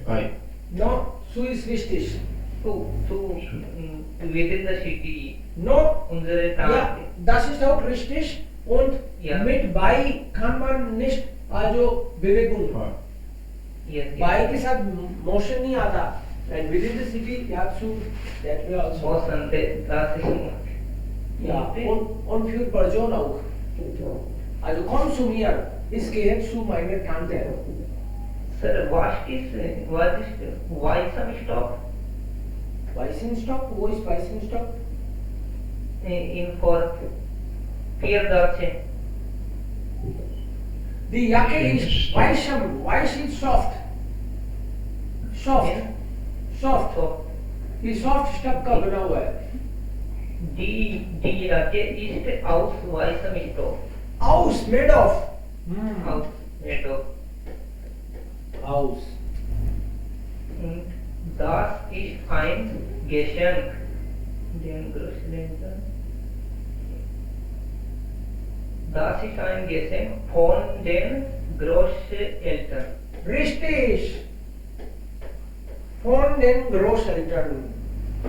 By. No, zu ist richtig. Within the city. No. Unsere Ja, Tante. das ist auch richtig. Und Ja. mit bei kann man nicht, also Bewegung. By. Yes, By के साथ motion नहीं आता. And within the city, you have to that way also. Motion, das ist Ja, und für Person auch. Also konsumieren ist gehört zu meiner Tante. Sir, what is Weißenstock? Weißenstock? Wo ist Weißenstock? In for Pier Dolce. Die Jacke ist weißem. Weiß ist soft. Soft. Soft. So, ये soft stuff का बना हुआ है. die Jacke ist aus weißem Stoff. Aus, made of. Aus made of. Aus. Und das ist ein Geschenk. Den Großeltern. Das ist ein Geschenk von den Großeltern. Richtig. Von den Großeltern.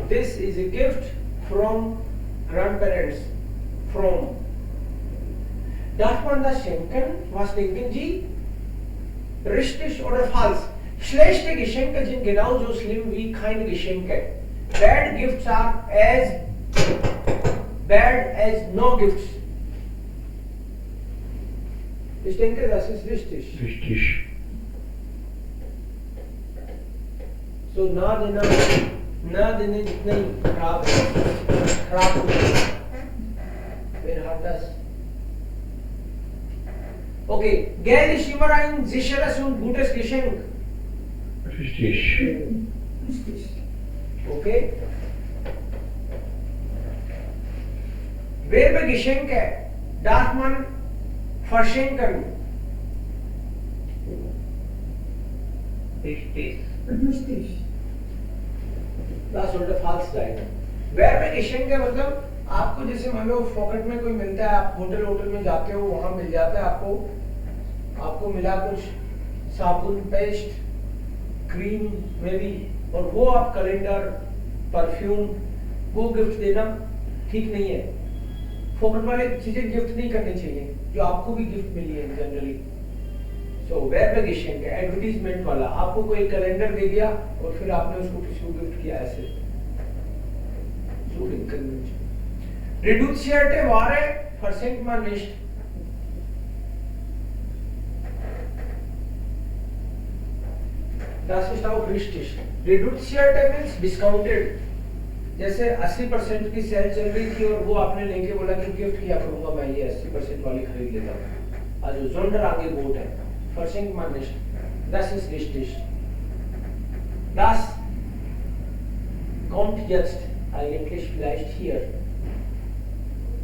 This is a gift from grandparents. From. Darf man das schenken? Was denken Sie? Richtig oder falsch? Schlechte Geschenke sind genauso schlimm wie keine Geschenke. Bad gifts are as bad as no gifts. Ich denke, das ist richtig. Richtig. So ना देने जितना ही खराब है. Wer hat das? Okay, Geld ist immer ein sicheres und gutes Geschenk. Richtig. Okay? Werbegeschenke darf man verschenken. Richtig. Richtig. Das sollte falsch sein. werbegeschenke मतलब आपको जैसे मान लो pocket में कोई मिलता है, आप होटल में जाते हो, वहां मिल जाता है आपको मिला कुछ साबुन, पेस्ट, क्रीम में भी, और वो आप कैलेंडर, परफ्यूम, वो गिफ्ट देना ठीक नहीं है. फोकट वाले चीजें गिफ्ट नहीं करनी चाहिए जो आपको भी गिफ्ट मिली है जनरली. सो वेबगेशन का एडवर्टीजमेंट वाला, आपको कोई कैलेंडर दे दिया और फिर आपने उसको किसी को गिफ्ट किया ऐसे. So inconvenient. Reduzierte Ware verschenkt man nicht. Das ist auch richtig. Reduzierte means discounted. जैसे 80% की सेल चल रही थी और वो आपने लेके बोला कि गिफ्ट किया करूंगा मैं, ये 80% वाली खरीद लेता हूँ. Also Sonderangebot है. Verschenkt man nicht. Das ist richtig. Das kommt jetzt eigentlich vielleicht hier.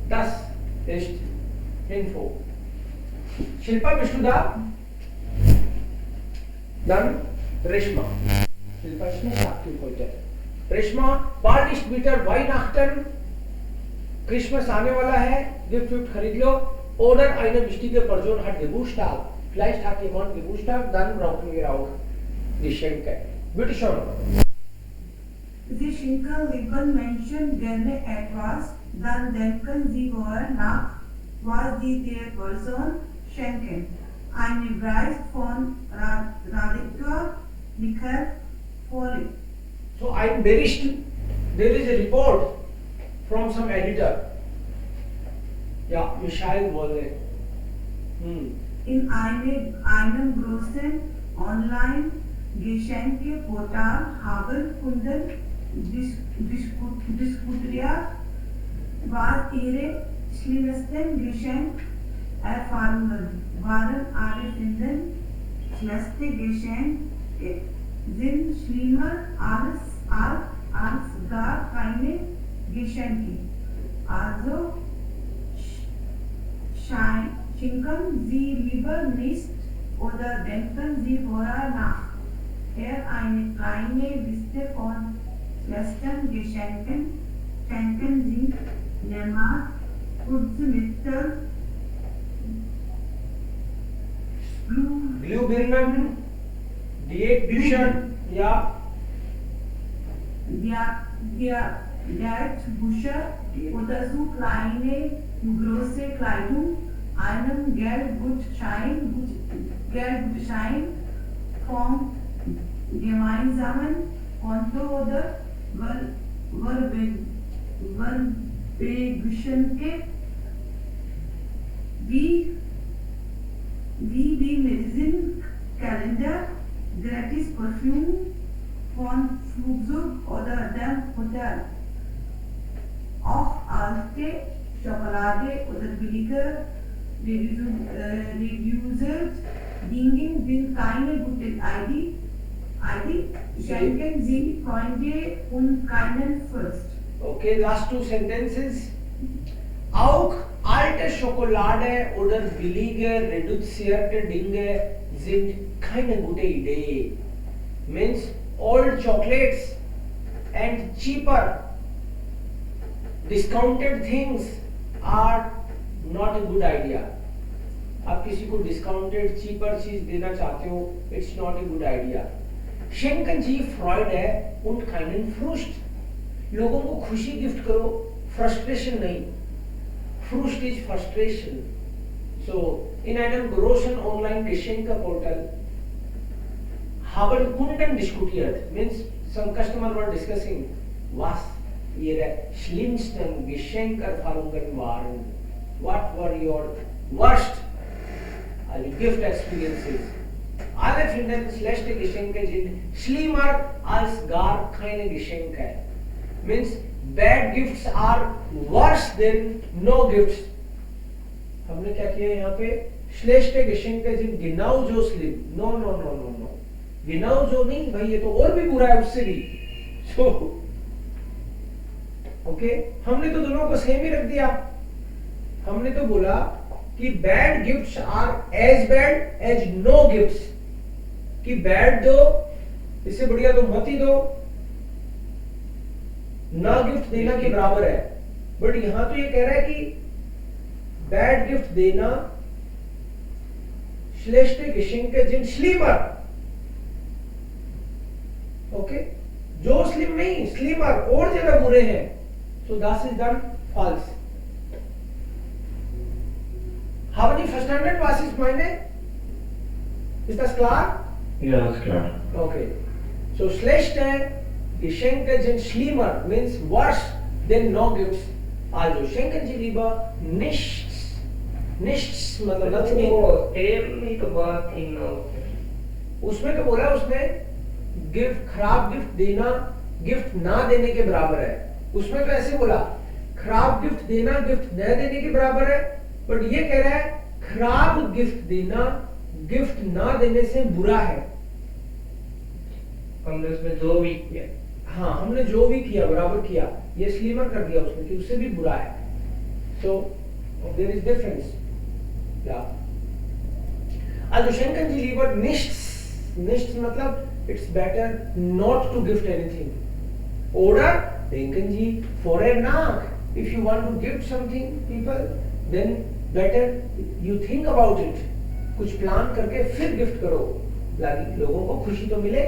Das ist Info. Shilpa bist du da? Dann Reshma. Shilpa ist nicht aktiv heute. Reshma, bald ist wieder Weihnachten. Christmas आने वाला है. Gift Gift खरीद लो. Oder eine wichtige Person hat Geburtstag. Vielleicht hat jemand Geburtstag, dann brauchen wir auch Geschenke. Bitte schon. Sie schenken lieber Menschen gerne etwas, dann denken sie wohl nach, was sie der Person schenken. Eine Preis von Redakteur Michael Foley. So ein Bericht, there is a report from some editor. Ja, Michael Wolle. In einem großen Online-Geschenke-Portal haben Kunden diskutiert, was ihre schlimmsten Geschenkerfahrungen waren. Alle finden, schlechte Geschenke sind schlimmer als gar keine Geschenke. Also schenken Sie lieber nicht oder denken Sie vorher nach. Hier eine kleine Liste von schlechten Geschenken. Schenken Sie nämlich Putzmittel, Glühbirnen, Diätbücher, ja. Diätbücher oder so kleine, große Kleidung, einen Geldgutschein vom gemeinsamen Konto oder Werbegeschenke wie Medizinkalender, gratis Parfüm von Flugzeug oder dem Hotel. Auch alte Schokolade oder billige reduziert Dinge sind keine gute Idee. Schenken Sie Freunde und keinen Fürst. Okay, last two sentences. Auch alte Schokolade oder billige reduzierte Dinge sind keine gute Idee. Means old chocolates and cheaper discounted things are not a good idea. आप किसी को discounted cheaper चीज देना चाहते हो, it's not a good idea. Schenken Sie Freude und keinen Frust. लोगों को खुशी गिफ्ट करो, फ्रस्ट्रेशन नहीं. Frust is frustration. So in einem großen Online-Geschenke-Portal haben Kunden diskutiert. Means some customer were discussing was ihre schlimmsten Geschenkerfahrungen waren. What were your worst gift experiences? Alle finden schlechte Geschenke sind schlimmer als gar keine Geschenke. Means bad gifts are worse than no gifts. हमने क्या किया यहाँ पे? schlechte Geschenke sind genauso schlimm. No. genauso नहीं भाई, ये तो और भी बुरा है उससे भी. So ओके, हमने तो दोनों को सेम ही रख दिया. हमने तो बोला कि bad gifts are as bad as no gifts. कि बैड दो, इससे बढ़िया तो मत ही दो, ना गिफ्ट देना के बराबर है. बट यहां तो ये कह रहा है कि बैड गिफ्ट देना schlechte Geschenke sind schlimmer. Okay, जो स्लिम नहीं, स्लिमर और ज्यादा बुरे हैं. So das ist dann false. Haben Sie verstanden, was ich meine? Ist das klar? Ja, das ist klar. Okay. So schlechte Geschenke sind schlimmer, means worse than no gifts. Also schenken Sie lieber nichts. Nichts मतलब nothing. वो same ही तो बात थी ना. उसमें तो बोला उसने गिफ्ट, खराब गिफ्ट देना गिफ्ट ना देने के बराबर है. उसमें तो ऐसे बोला खराब गिफ्ट देना गिफ्ट न देने के बराबर है. बट ये कह रहा है खराब गिफ्ट देना गिफ्ट ना देने से बुरा है. हमने उसमें दो भी किया. हाँ हमने जो भी किया बराबर किया, ये स्लिमर कर दिया उसने कि उससे भी बुरा है. So there is difference. Yeah. Also schenken Sie lieber nichts. Nichts मतलब it's better not to gift anything. Oder denken Sie vorher nach. If you want to gift something people, then better you think about it. कुछ plan करके फिर gift करो, लोगों को खुशी तो मिले.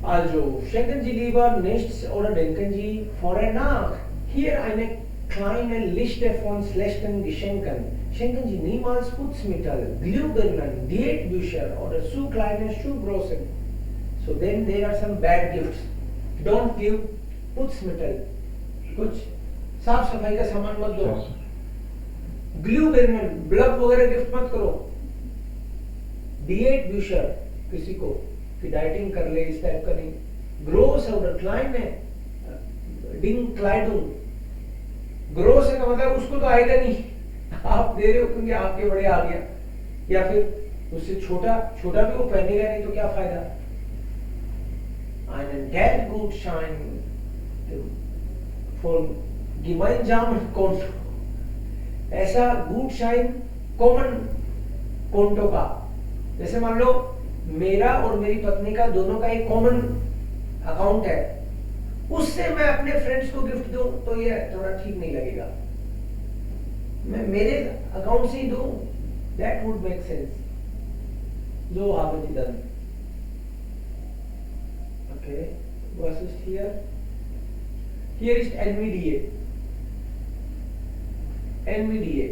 Also schenken Sie lieber nichts oder denken Sie vorher nach. Hier eine kleine Liste von schlechten Geschenken. Schenken Sie niemals Putzmittel, Glühbirnen, Diätbücher oder zu kleine Schuhgrößen. So then there are some bad gifts. Don't give Putzmittel. कुछ साफ सफाई का सामान मत दो. Glühbirnen, bulb वगैरह gift मत करो. Diätbücher किसी को कि डाइटिंग कर ले इस टाइप का नहीं. ग्रोस और क्लाइन है, डिंग क्लाइडुंग. ग्रोस है का मतलब उसको तो आएगा नहीं, आप दे रहे हो क्योंकि आपके बड़े आ गया, या फिर उससे छोटा छोटा भी वो पहनेगा नहीं तो क्या फायदा. Einen Geldgutschein von gemeinsamen Konto. ऐसा Gutschein कॉमन कोंटो का, जैसे मान लो मेरा और मेरी पत्नी का दोनों का एक कॉमन अकाउंट है, उससे मैं अपने फ्रेंड्स को गिफ्ट दूं तो ये थोड़ा ठीक नहीं लगेगा. मैं मेरे अकाउंट से ही दूं, दैट वुड मेक सेंस. जो आपने done. Okay, what is here? Here is NVDA.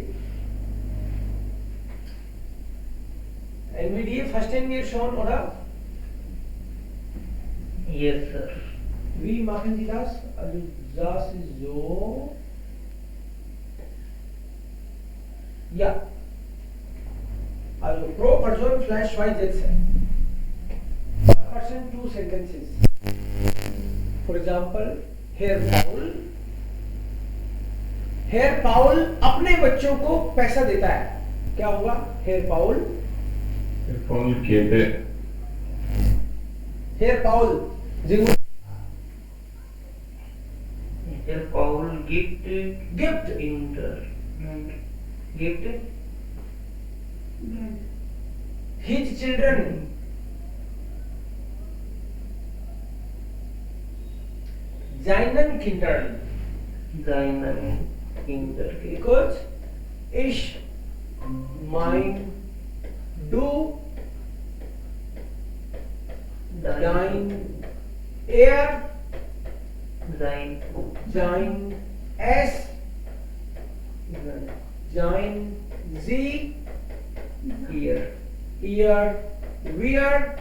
NVDA first 10 years shown, oder? Yes sir. Wie machen Sie das? Also das ist so. Ja. Also pro Person vielleicht 2 Sätze. Person 2 sentences. For example, Herr Paul. Herr Paul अपने बच्चों को पैसा देता है. क्या होगा? Herr Paul. Paul gebe. Herr Paul. Herr Paul gibt Gift. Gift His children. Seinen Kindern. Because ich mein du dein er sein es sein sie ihr wir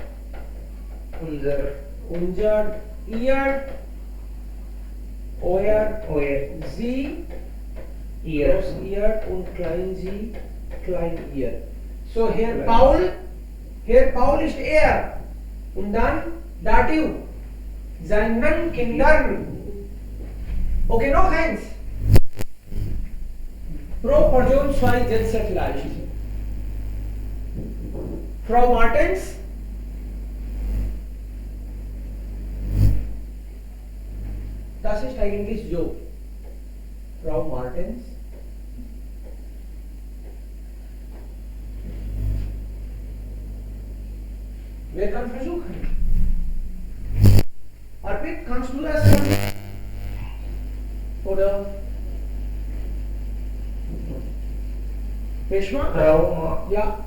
unser ihr euer sie groß ihr und klein sie klein ihr. So Herr Paul ist er und dann Dativ seinen Kindern. Okay, noch eins. Pro Person 2 Sätze vielleicht. Frau Martens. Das ist eigentlich so. Frau Martens. Wer kann versuchen? Arpit, kannst du das sagen? Oder? Reshma? Ja.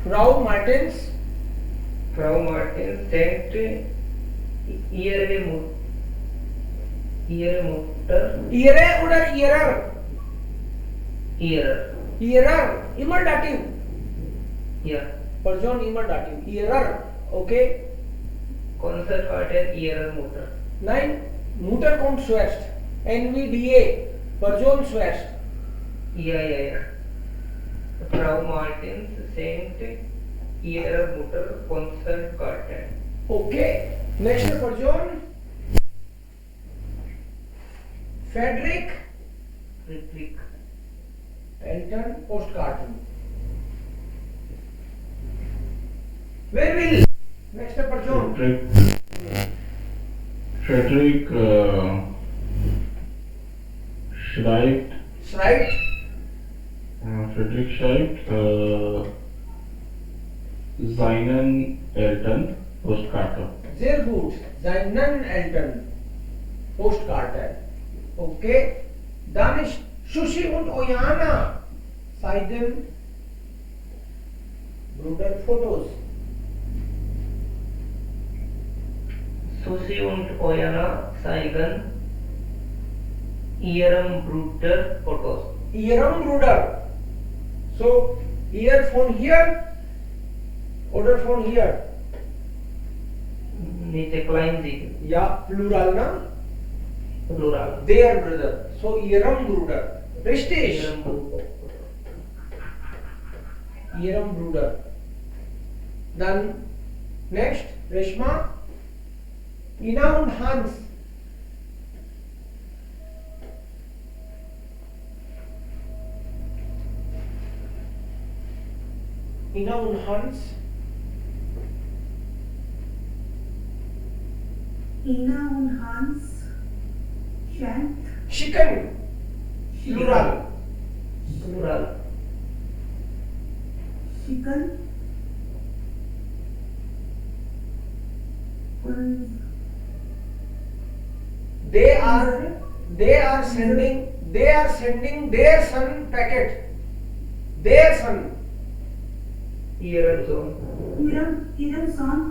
Frau Martens. Frau Martens sent ihre Mutter. Ihre oder ihrer? Ihrer. Immer Dativ. Ja. Person immer Dativ. Ihrer. Okay? Konzert warten ihrer Mutter. Nein, Mutter kommt zuerst. NVDA. Person zuerst. Ja. Frau Martens sent ihrer Mutter Konzertkarten. Okay. Nächste Person. Frederick. Eltern Postkarten. Wer will? Nächste Person. Frederick schreibt. Schreibt. Frederick schreibt seinen Eltern Postkarte. Sehr gut. Seinen Eltern Postkarte. Okay. Dann ist Sushi und Oyana zeigen Bruder Fotos. Susi und Oyana zeigen ihrem Bruder Fotos. Ihrem Bruder. So, ihr von hier oder von hier? नीचे klein sieht. Ja, Plural, na? Plural. Their brother. So, ihrem Bruder. Richtig. Ihrem Bruder. Ihrem Bruder. Dann, next, Reshma. Ina und Hans. Ina und Hans. Ina und Hans schenkt Chicken. Plural. Plural. Chicken und They are sending their son packet. Their son. Ihrem Sohn. ihrem Sohn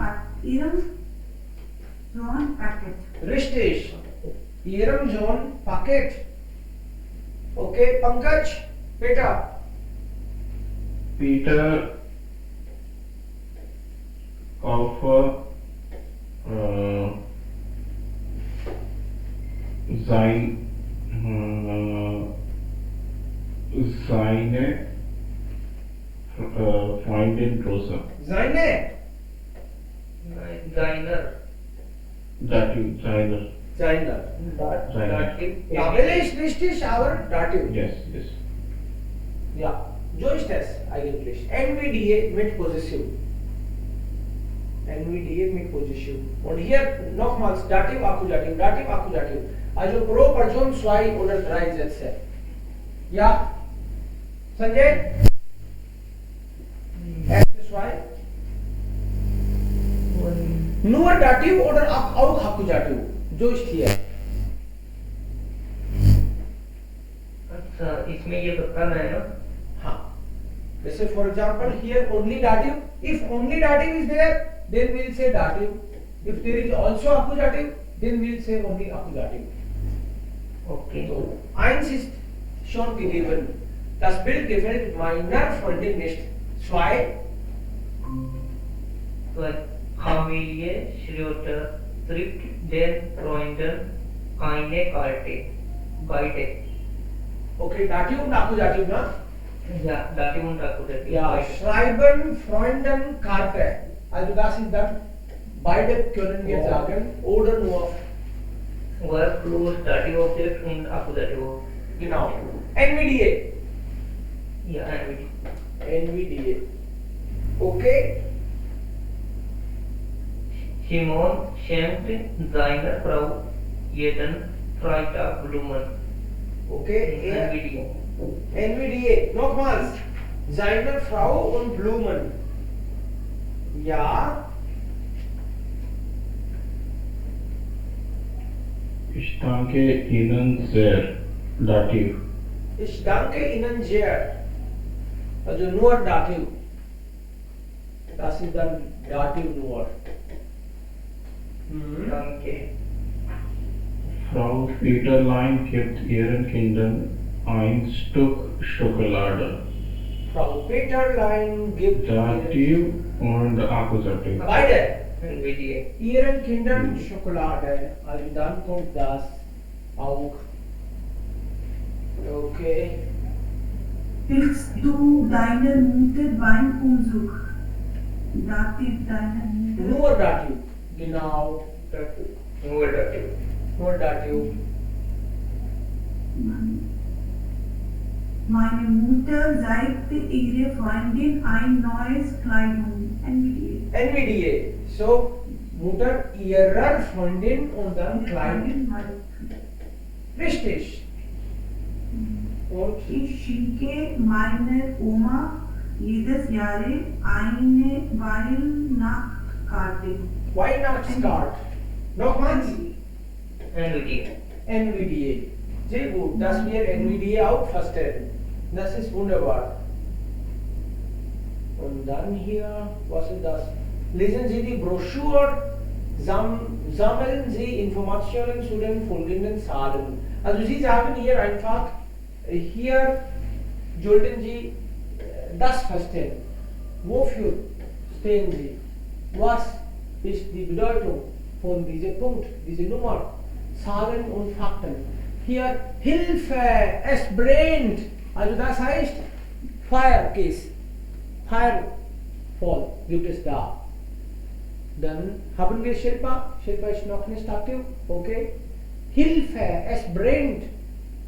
Packet. Richtig. Ihrem Sohn Packet. Okay, Pankaj, Peter. Peter kaufe seine Freundin Rosa. Seine. Deiner. Seiner. Seiner. Dativ. Tabelle ist richtig, aber Dativ. Yes, yes. Ja, so ist es eigentlich. NVDA mit Possessive. NVDA mit Possessive. Und hier nochmals Dativ, Akkusativ, Dativ, Akkusativ. Also pro Person 2 oder 3 Sätze. Ja? Sanjay? Erste 2. Nur Dativ oder auch Akkusativ. So ist hier. अच्छा इसमें ये बताना है ना. हाँ. जैसे for example here only dative. If only dative is there, then we'll say dative. If there is also accusative, then we'll say only accusative. Okay. So eins ist schon gegeben. Das Bild gefällt meiner Freundin nicht. 2. तो Familie Schröter trifft den Freunden eine Karte. Beide. Okay, dative und accusative, na? Ja, Dativ und Akkusativ. Ja, schreiben Freunden Karte. Also das ist dann beide können wir sagen oder nur. Verb plus Dativ Objekt und Akkusativ. Genau. NVDA. Ja, ein NVDA. Okay. Simon schenkt seiner Frau jeden Freitag Blumen. Okay. NVDA. NVDA. Nochmals. Seine Frau und Blumen. Ja. Ich danke Ihnen sehr. Dativ. Ich danke Ihnen sehr. Also nur Dativ. Das ist dann Dativ nur. Danke. Frau Peterlein gibt ihren Kindern ein Stück Schokolade. Frau Peterlein gibt Dativ und Akkusativ. beide NVDA. ihren Kindern Schokolade. Also dann kommt das auch. Okay. Hilfst du deiner Mutter beim Umzug? Dativ deiner Mutter. Nur Dativ. Genau. Nur Dativ. Nur Dativ. meine Mutter zeigte ihre Freundin ein neues Kleidung. NVDA. NVDA. So, Mutter ihrer Freundin und dann Kleidung. Richtig. Und Ich schenke meiner Oma jedes Jahr eine Weihnachtskarte. Weihnachtskarte. Nochmals? NVDA. NVDA. Sehr gut, dass wir NVDA auch verstehen. Das ist wunderbar. Und dann hier, was ist das? Lesen Sie die Broschüre, sammeln Sie Informationen zu den folgenden Zahlen. Also Sie sagen hier einfach, hier sollten Sie das verstehen. Wofür stehen Sie? Was ist die Bedeutung von diesem Punkt, diese Nummer? Zahlen und Fakten. Hier Hilfe, es brennt. Also das heißt Fire Case, Firefall gibt es da. Dann haben wir Shilpa. Shilpa ist noch nicht aktiv. Okay. Hilfe, es brennt.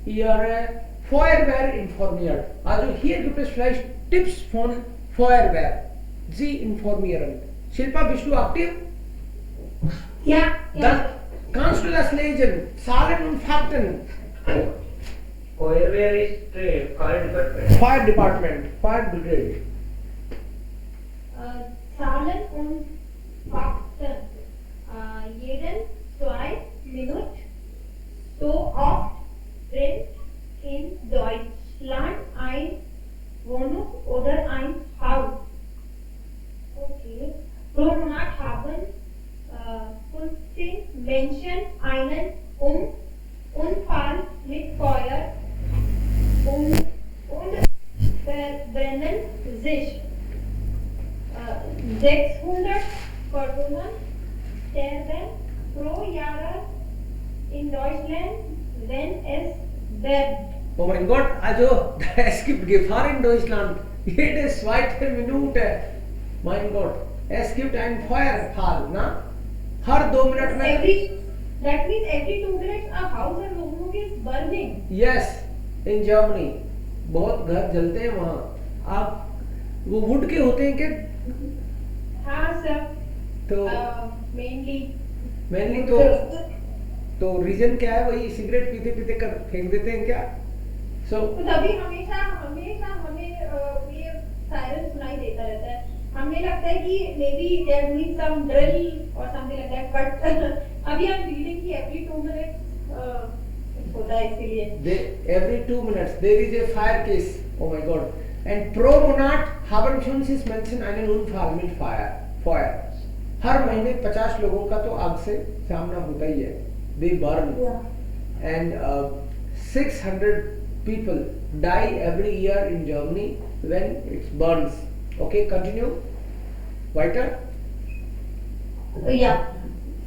Ihre Feuerwehr informiert. Also hier gibt es vielleicht Tipps von Feuerwehr. Sie informieren. Shilpa, bist du aktiv? Ja, Dann kannst du das lesen. Zahlen und Fakten. Feuerwehr ist Fire Department. Fire Department, Fire Brigade. Zahlen und Fakten. Jeden 2 Minuten. So oft brennt in Deutschland eine Wohnung oder ein Haus. Okay. Pro Monat haben 15 Menschen einen Unfall mit Feuer und verbrennen sich. 600 Personen sterben pro Jahr in Deutschland, wenn es brennt. Oh mein Gott, also es gibt Gefahr in Deutschland. Jede zweite Minute. Mein Gott, es gibt einen Feuerfall, na? Her 2 minute में That means every 2 minutes a house or room is burning. Yes in Germany बहुत घर जलते हैं वहाँ. आप वो would के होते हैं क्या? हाँ सर. तो Mainly तो रीजन क्या है? वही सिगरेट पीते पीते कर फेंक देते हैं क्या? सो तो तभी हमेशा हमें ये सायरन सुनाई देता रहता है. हमें लगता है कि may be they are doing some drill और समथिंग लाइक दैट, बट अभी हम रीडिंग की एवरी 2 मिनट्स होता है इसलिए. every 2 minutes there is a fire case. Oh my God. And pro Monat haben 50 Menschen einen Unfall mit Feuer. हर महीने 50 लोगों का तो आग से सामना होता ही है. They burn. And 600 people die every year in Germany when it burns. Okay, continue. Weiter. Ja.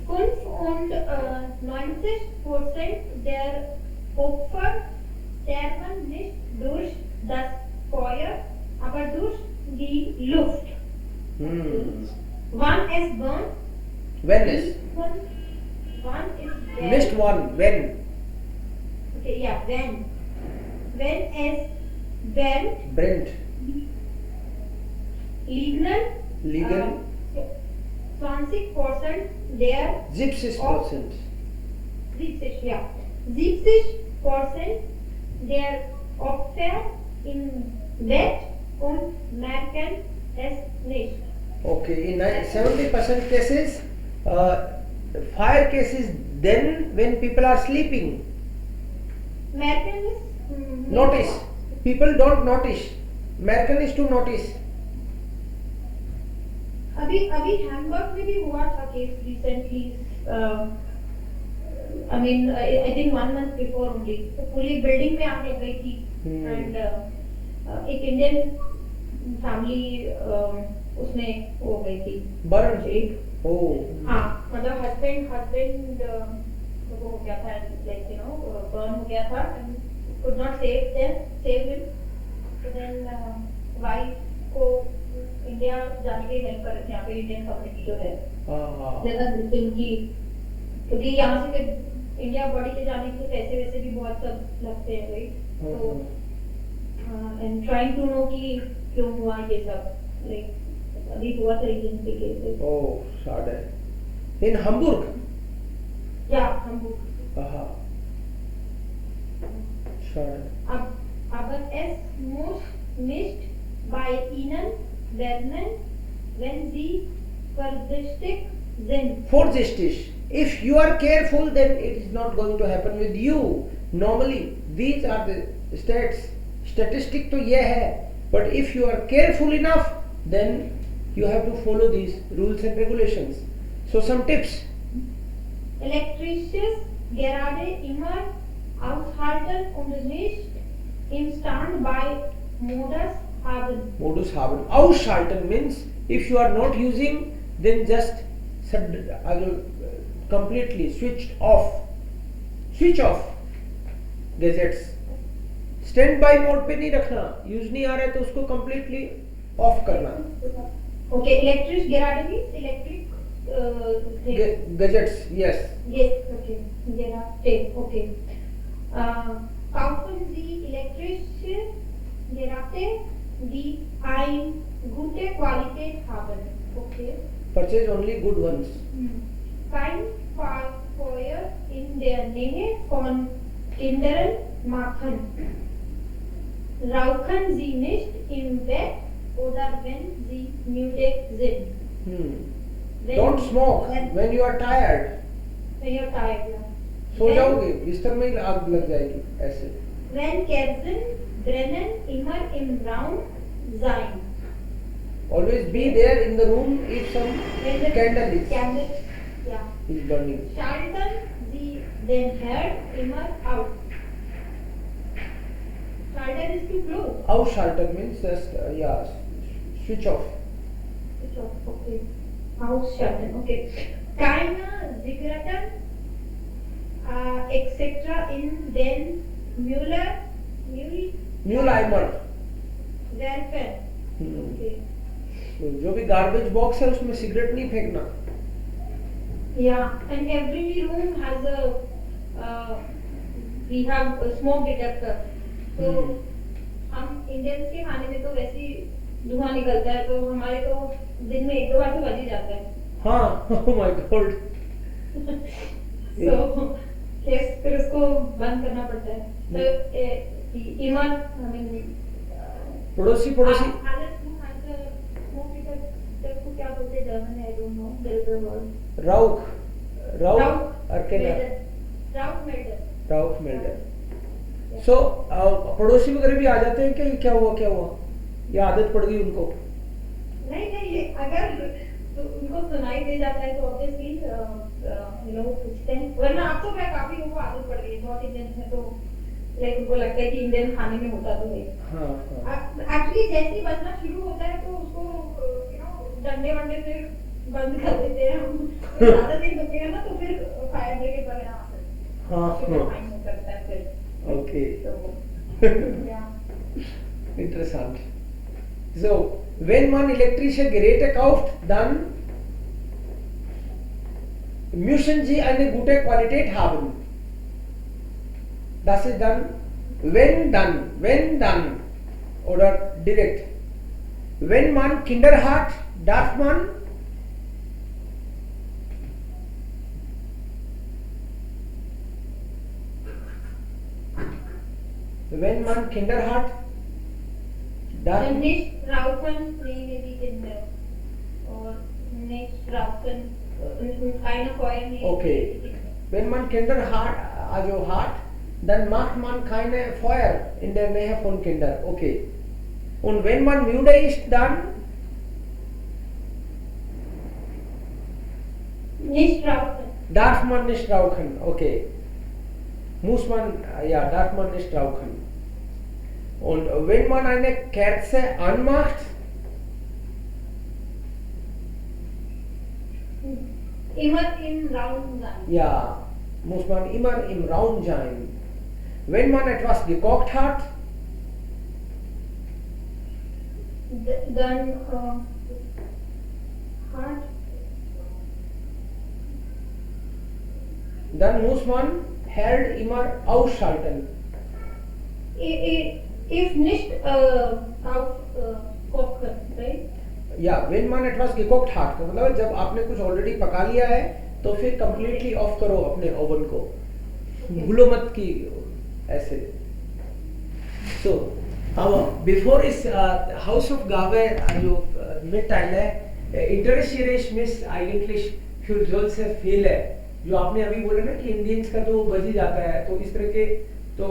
95% der Opfer sterben nicht durch das Feuer, aber durch die Luft. One is burnt. When is? One is dead. Missed one. When? Okay, yeah, when. When is burnt. Brent. Legal. 20% der 70%. 70% der Opfer im Bett und merken es nicht. Okay, in 70% cases, fire cases then when people are sleeping. Merken is Notice. People don't notice. American is to notice. अभी Hamburg में भी हुआ था case recently. I mean, I think 1 month before only. तो पूरी building में आग लग गई थी. एंड एक इंडियन फैमिली उसमें हो गई थी. Burn. Oh. हाँ, मतलब हस्बैंड को हो गया था, लाइक यू नो बर्न हो गया था and could not save him. So then wife को इंडिया जाने के हेल्प कर रहे थे. यहाँ पे इंडियन कम्युनिटी जो है ज्यादा उनकी, क्योंकि यहाँ से फिर इंडिया बॉडी ले जाने के पैसे वैसे भी बहुत सब लगते हैं, राइट. तो and trying to know कि क्यों हुआ ये सब, like अभी बहुत recently cases. Oh, schade. In Hamburg? Yeah, Hamburg. Aha. Schade. Aber es muss nicht bei Ihnen lernen, wenn Sie vorsichtig sind. Vorsichtig. If you are careful, then it is not going to happen with you. Normally, these are the stats. Statistic तो ये है. But if you are careful enough, then you have to follow these rules and regulations. So some tips. Elektrisches gerade immer aushalten und nicht im Standby-Modus haben. Modus haben. Ausschalten means if you are not using, then just completely switched off. Switch off gadgets. Stand by mode पे नहीं रखना, use नहीं आ रहा है तो उसको completely off करना. Okay, electric gerade means electric gadgets, yes. Yes, okay. Gerade, okay. Kaufen Sie elektrische Geräte, die eine gute Qualität haben. Okay. Purchase only good ones. Kein Feuer in der Nähe von Kindern machen. Rauchen Sie nicht im Bett oder wenn Sie müde sind. Don't smoke when you are tired. When you're tired. Yeah. सो जाओगे, बिस्तर में ही आग लग जाएगी ऐसे. Wenn Kerzen brennen, immer im Raum sein. Always be there in the room if some When the candle is yeah. burning. Schalten Sie den Herd immer auf. Schalter is to close. Ausschalten means just switch off. Switch off, okay. Ausschalten, okay. Keine Zigaretten etc. in den Mülleimer. werfen. Okay. तो जो भी garbage box है उसमें cigarette नहीं फेंकना. Yeah, and every room has we have a smoke detector. तो हम Indians के खाने में तो वैसे ही धुआं निकलता है, तो हमारे तो दिन में 1-2 बार तो बज ही जाता है. हाँ, oh my God. So फिर उसको बंद करना पड़ता है. So ईमान, I mean, पड़ोसी Alice who has a smoke detector को क्या बोलते हैं जर्मन में? I don't know. There is a word. राउक अरकेना, राउक मेल्डर. सो पड़ोसी वगैरह भी आ जाते हैं कि क्या हुआ, ये आदत पड़ गई उनको? नहीं, अगर तो उनको सुनाई दे जाता है तो ऑब्वियसली लोग पूछते हैं. वरना अब तो मैं काफी लोगों को आदत पड़ गई है, बहुत इंडियंस में तो लाइक उनको लगता है कि इंडियन खाने में होता तो है. एक्चुअली जैसे ही बजना शुरू होता है तो उसको डंडे वंडे से बंद कर देते हैं हम. ज्यादा देर बचेगा ना तो फिर फायर ब्रिगेड वगैरह आते हैं. हाँ, फाइन हो सकता है फिर. Okay. Yeah. Interessant. So, wenn man elektrische Geräte kauft, dann müssen sie eine gute Qualität haben. Das ist dann, wenn dann oder direkt. Wenn man Kinder hat, darf man dann nicht rauchen, maybe Kinder. Or nicht rauchen, keine Feuer nicht. Okay. Wenn man Kinder hat, dann macht man keine Feuer in der Nähe von Kindern. Okay. Und wenn man müde ist, dann nicht rauchen. Darf man nicht rauchen. Okay. Darf man nicht rauchen. Und wenn man eine Kerze anmacht, immer im Raum sein. Ja, muss man immer im Raum sein. Wenn man etwas gekocht hat, dann dann muss man Herd immer ausschalten. if nicht aufkochen, right? या when मान एटवास gekocht hat का मतलब है जब आपने कुछ already पका लिया है तो फिर कंप्लीटली ऑफ करो अपने ओवन को, भूलो मत कि ऐसे. So bevor ich Haus of Gabe also mitteile, interessiere ich mich eigentlich für solche Fälle, जो आपने अभी बोले ना कि इंडियंस का तो बज ही जाता है, तो इस तरह के तो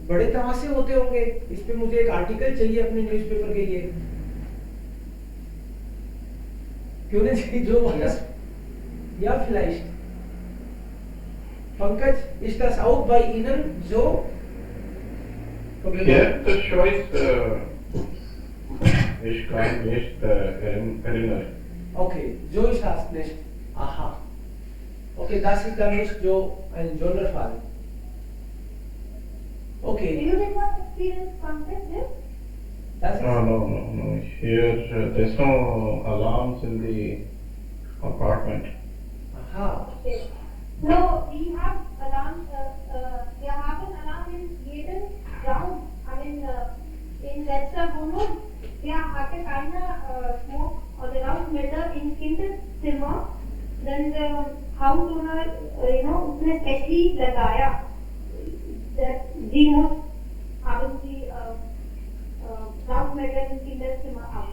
बड़े तमाशे होते होंगे. इस पे मुझे एक आर्टिकल चाहिए अपने न्यूज़पेपर के लिए. क्यों नहीं जो या vielleicht Pankaj, ist das auch bei Ihnen so? Jetzt Choice, ich kann nicht erinnern. Okay, so ist das nicht. Aha. Okay, das ist dann nicht so ein Sonderfall. Okay. You did not experience conflict there? Das ist No. Here, there's no alarms in the apartment. Aha. Okay. No, we have alarm. Wir haben Alarm in jedem Raum. I mean, in letzter Wohnung, wir hatten keine Smoke oder Rauchmelder in Kinderzimmer. Then the house owner, उसने specially लगाया. Sie muss haben Sie Rauchmelder in Kinderzimmer auch.